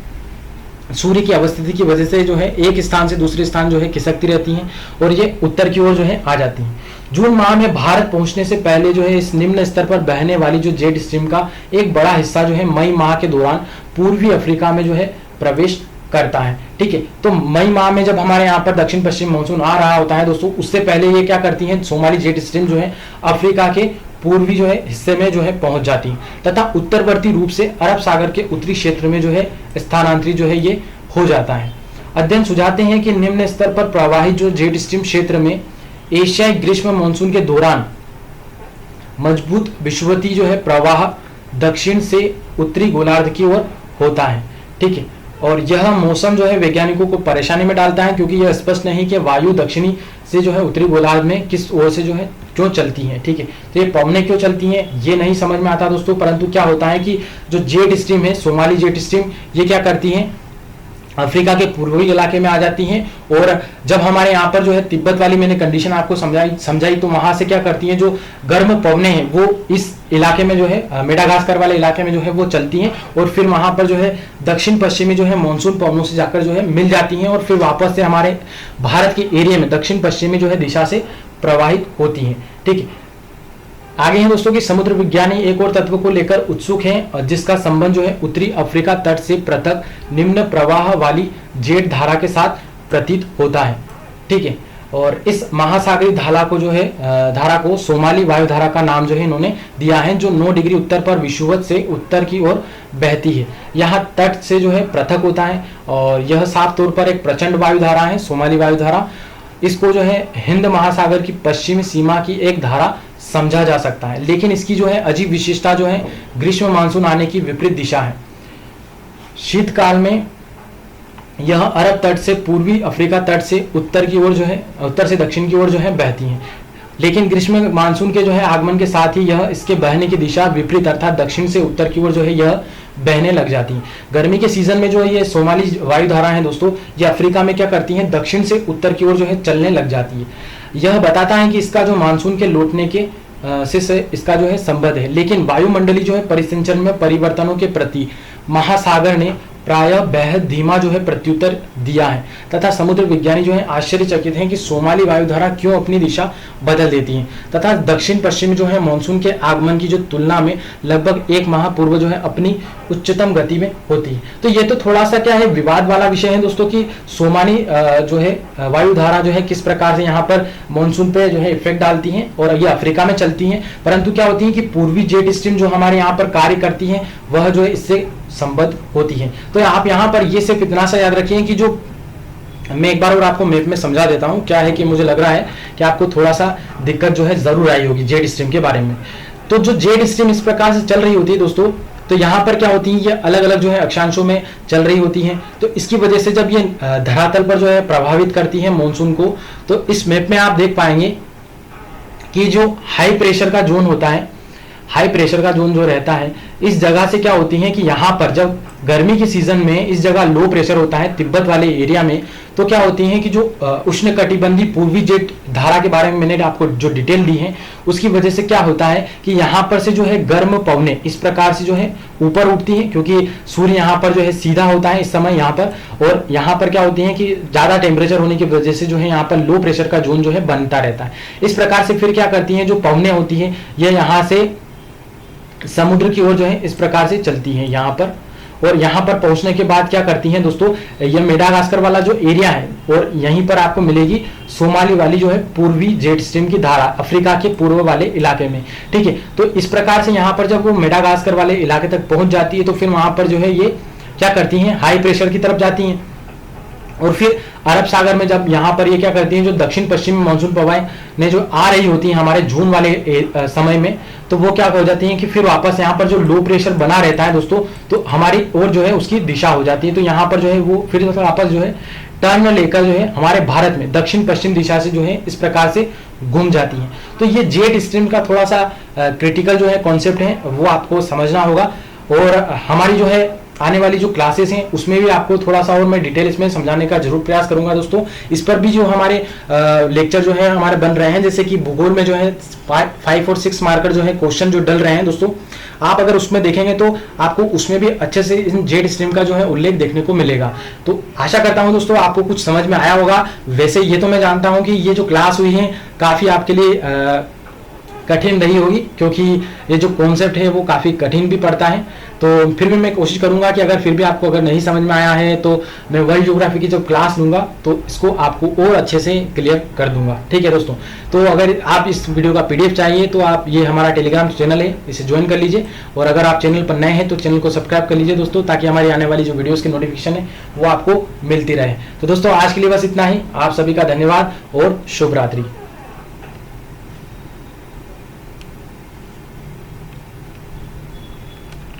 सूर्य की अवस्थिति की वजह से जो है एक स्थान से दूसरे स्थान जो है खिसकती रहती हैं और ये उत्तर की ओर जो है आ जाती हैं। जून माह में भारत पहुंचने से पहले जो है इस निम्न स्तर पर बहने वाली जो जेट स्ट्रीम का एक बड़ा हिस्सा जो है मई माह के दौरान पूर्वी अफ्रीका में जो है प्रवेश करता है। ठीक है, तो मई माह में जब हमारे यहाँ पर दक्षिण पश्चिम मानसून आ रहा होता है दोस्तों, उससे पहले ये क्या करती हैं, सोमाली जेट स्ट्रीम जो है अफ्रीका के पूर्वी जो है हिस्से में जो है पहुंच जाती है तथा उत्तरवर्ती रूप से अरब सागर के उत्तरी क्षेत्र में जो है स्थानांतरित जो है ये हो जाता है। अध्ययन सुझाते हैं कि निम्न स्तर पर प्रवाहित जो जेट स्ट्रीम क्षेत्र में एशियाई ग्रीष्म मानसून के दौरान मजबूत विषुवती जो है प्रवाह दक्षिण से उत्तरी गोलार्ध की ओर होता है। ठीक है, और यह मौसम जो है वैज्ञानिकों को परेशानी में डालता है क्योंकि यह स्पष्ट नहीं कि वायु दक्षिणी से जो है उत्तरी गोलार्ध में किस ओर से जो है क्यों चलती हैं। ठीक है, तो ये पवनें क्यों चलती हैं ये नहीं समझ में आता दोस्तों, परंतु क्या होता है कि जो जेट स्ट्रीम है, सोमाली जेट स्ट्रीम, ये क्या करती हैं, अफ्रीका के पूर्वी इलाके में आ जाती हैं और जब हमारे यहाँ पर जो है तिब्बत वाली मैंने कंडीशन आपको समझाई तो वहां से क्या करती हैं, जो गर्म पवनें हैं वो इस इलाके में जो है मेडागास्कर वाले इलाके में जो है वो चलती हैं और फिर वहां पर जो है दक्षिण पश्चिमी जो है मानसून पवनों से जाकर जो है मिल जाती हैं और फिर वापस से हमारे भारत के एरिया में दक्षिण पश्चिमी जो है दिशा से प्रवाहित होती हैं। ठीक है, आगे हैं दोस्तों कि समुद्र विज्ञानी एक और तत्व को लेकर उत्सुक हैं और जिसका संबंध जो है उत्तरी अफ्रीका तट से पृथक निम्न प्रवाह वाली जेट धारा के साथ प्रतीत होता है। ठीक है, और इस महासागरीय धारा को जो है धारा को सोमाली वायुधारा का नाम जो है इन्होंने दिया है, जो 9 डिग्री उत्तर पर विषुवत से उत्तर की ओर बहती है। यहाँ तट से जो है पृथक होता है और यह साफ तौर पर एक प्रचंड वायुधारा है, सोमाली वायुधारा। इसको जो है हिंद महासागर की पश्चिमी सीमा की एक धारा समझा जा सकता है, लेकिन इसकी जो है अजीब विशेषता जो है ग्रीष्म मानसून आने की विपरीत दिशा है। शीतकाल में यह अरब तट से पूर्वी अफ्रीका तट से उत्तर की ओर जो है उत्तर से दक्षिण की ओर जो है बहती हैं, लेकिन ग्रीष्म मानसून के जो है आगमन के साथ ही यह इसके बहने की दिशा विपरीत अर्थात दक्षिण से उत्तर की ओर जो है यह बहने लग जाती हैं। गर्मी के सीजन में जो है ये सोमाली वायुधारा है दोस्तों, ये अफ्रीका में क्या करती हैं, दक्षिण से उत्तर की ओर जो है चलने लग जाती है। यह बताता है कि इसका जो मानसून के लौटने के से इसका जो है संबंध है, लेकिन वायुमंडली जो है परिसंचरण में परिवर्तनों के प्रति महासागर ने प्रायः बेहद धीमा जो है प्रत्युत्तर दिया है तथा समुद्र विज्ञानी जो है आश्चर्यचकित हैं कि सोमाली वायुधारा क्यों अपनी दिशा बदल देती है तथा दक्षिण पश्चिम जो है मानसून के आगमन की जो तुलना में लगभग 1 माह पूर्व जो है अपनी उच्चतम गति में होती है। तो ये तो थोड़ा सा क्या है विवाद वाला विषय है दोस्तों कि सोमाली जो है वायुधारा जो है किस प्रकार से यहाँ पर मानसून पे जो है इफेक्ट डालती हैं और ये अफ्रीका में चलती हैं, परंतु क्या होती है कि पूर्वी जेट स्ट्रीम जो हमारे यहाँ पर कार्य करती है वह जो है इससे संबद्ध होती है। तो आप यहाँ पर ये सिर्फ इतना सा याद रखिए कि जो मैं एक बार और आपको मैप में समझा देता हूँ, क्या है कि मुझे लग रहा है कि आपको थोड़ा सा दिक्कत जो है जरूर आई होगी जेट स्ट्रीम के बारे में। तो जो जेट स्ट्रीम इस प्रकार से चल रही होती है दोस्तों, तो यहाँ पर क्या होती है ये अलग अलग जो है अक्षांशों में चल रही होती हैं, तो इसकी वजह से जब ये धरातल पर जो है प्रभावित करती है मानसून को, तो इस मैप में आप देख पाएंगे कि जो हाई प्रेशर का जोन होता है, हाई प्रेशर का जोन जो रहता है इस जगह से क्या होती है कि यहाँ पर जब गर्मी के सीजन में इस जगह लो प्रेशर होता है तिब्बत वाले एरिया में, तो क्या होती है कि जो उष्णकटिबंधीय पूर्वी जेट धारा के बारे में मैंने आपको जो डिटेल दी है उसकी वजह से क्या होता है कि यहाँ पर से जो है गर्म पवने इस प्रकार से जो है ऊपर उठती हैं, क्योंकि सूर्य यहाँ पर जो है सीधा होता है इस समय यहाँ पर, और यहाँ पर क्या होती है कि ज्यादा टेम्परेचर होने की वजह से जो है यहाँ पर लो प्रेशर का जोन जो है बनता रहता है। इस प्रकार से फिर क्या करती है जो पवने होती है ये यहाँ से समुद्र की ओर जो है इस प्रकार से चलती है यहाँ पर, और यहाँ पर पहुंचने के बाद क्या करती हैं दोस्तों, ये मेडागास्कर वाला जो एरिया है और यहीं पर आपको मिलेगी सोमाली वाली जो है पूर्वी जेट स्ट्रीम की धारा अफ्रीका के पूर्व वाले इलाके में। ठीक है, तो इस प्रकार से यहाँ पर जब वो मेडागास्कर वाले इलाके तक पहुंच जाती है तो फिर वहां पर जो है ये क्या करती हैं हाई प्रेशर की तरफ जाती हैं और फिर अरब सागर में जब यहाँ पर ये क्या करती हैं, जो दक्षिण पश्चिमी मानसून हवाएं ने जो आ रही होती हैं हमारे जून वाले समय में, तो वो क्या हो जाती हैं कि फिर वापस यहाँ पर जो लो प्रेशर बना रहता है दोस्तों, तो हमारी ओर जो है उसकी दिशा हो जाती है। तो यहाँ पर जो है वो फिर वापस जो है टर्न लेकर जो है हमारे भारत में दक्षिण पश्चिम दिशा से जो है इस प्रकार से घूम जाती हैं। तो ये जेट स्ट्रीम का थोड़ा सा क्रिटिकल जो है कॉन्सेप्ट है वो आपको समझना होगा। और हमारी जो है आने वाली जो क्लासेस हैं उसमें भी आपको थोड़ा सा और मैं डिटेल इसमें समझाने का जरूर प्रयास करूंगा दोस्तों। इस पर भी जो हमारे लेक्चर जो है हमारे बन रहे हैं, जैसे कि भूगोल में जो है 5 और 6 मार्कर जो है क्वेश्चन जो डल रहे हैं दोस्तों, आप अगर उसमें देखेंगे तो आपको उसमें भी अच्छे से इन जेट स्ट्रीम का जो है उल्लेख देखने को मिलेगा। तो आशा करता हूं दोस्तों आपको कुछ समझ में आया होगा। वैसे ये तो मैं जानता हूं कि ये जो क्लास हुई है काफी आपके लिए कठिन रही होगी, क्योंकि ये जो कॉन्सेप्ट है वो काफ़ी कठिन भी पड़ता है। तो फिर भी मैं कोशिश करूंगा कि अगर फिर भी आपको अगर नहीं समझ में आया है तो मैं वर्ल्ड ज्योग्राफी की जब क्लास लूंगा तो इसको आपको और अच्छे से क्लियर कर दूंगा। ठीक है दोस्तों, तो अगर आप इस वीडियो का PDF चाहिए तो आप ये हमारा टेलीग्राम चैनल है, इसे ज्वाइन कर लीजिए। और अगर आप चैनल पर नए हैं तो चैनल को सब्सक्राइब कर लीजिए दोस्तों, ताकि हमारी आने वाली जो वीडियोज़ की नोटिफिकेशन है वो आपको मिलती रहे। तो दोस्तों आज के लिए बस इतना ही। आप सभी का धन्यवाद और शुभ रात्रि।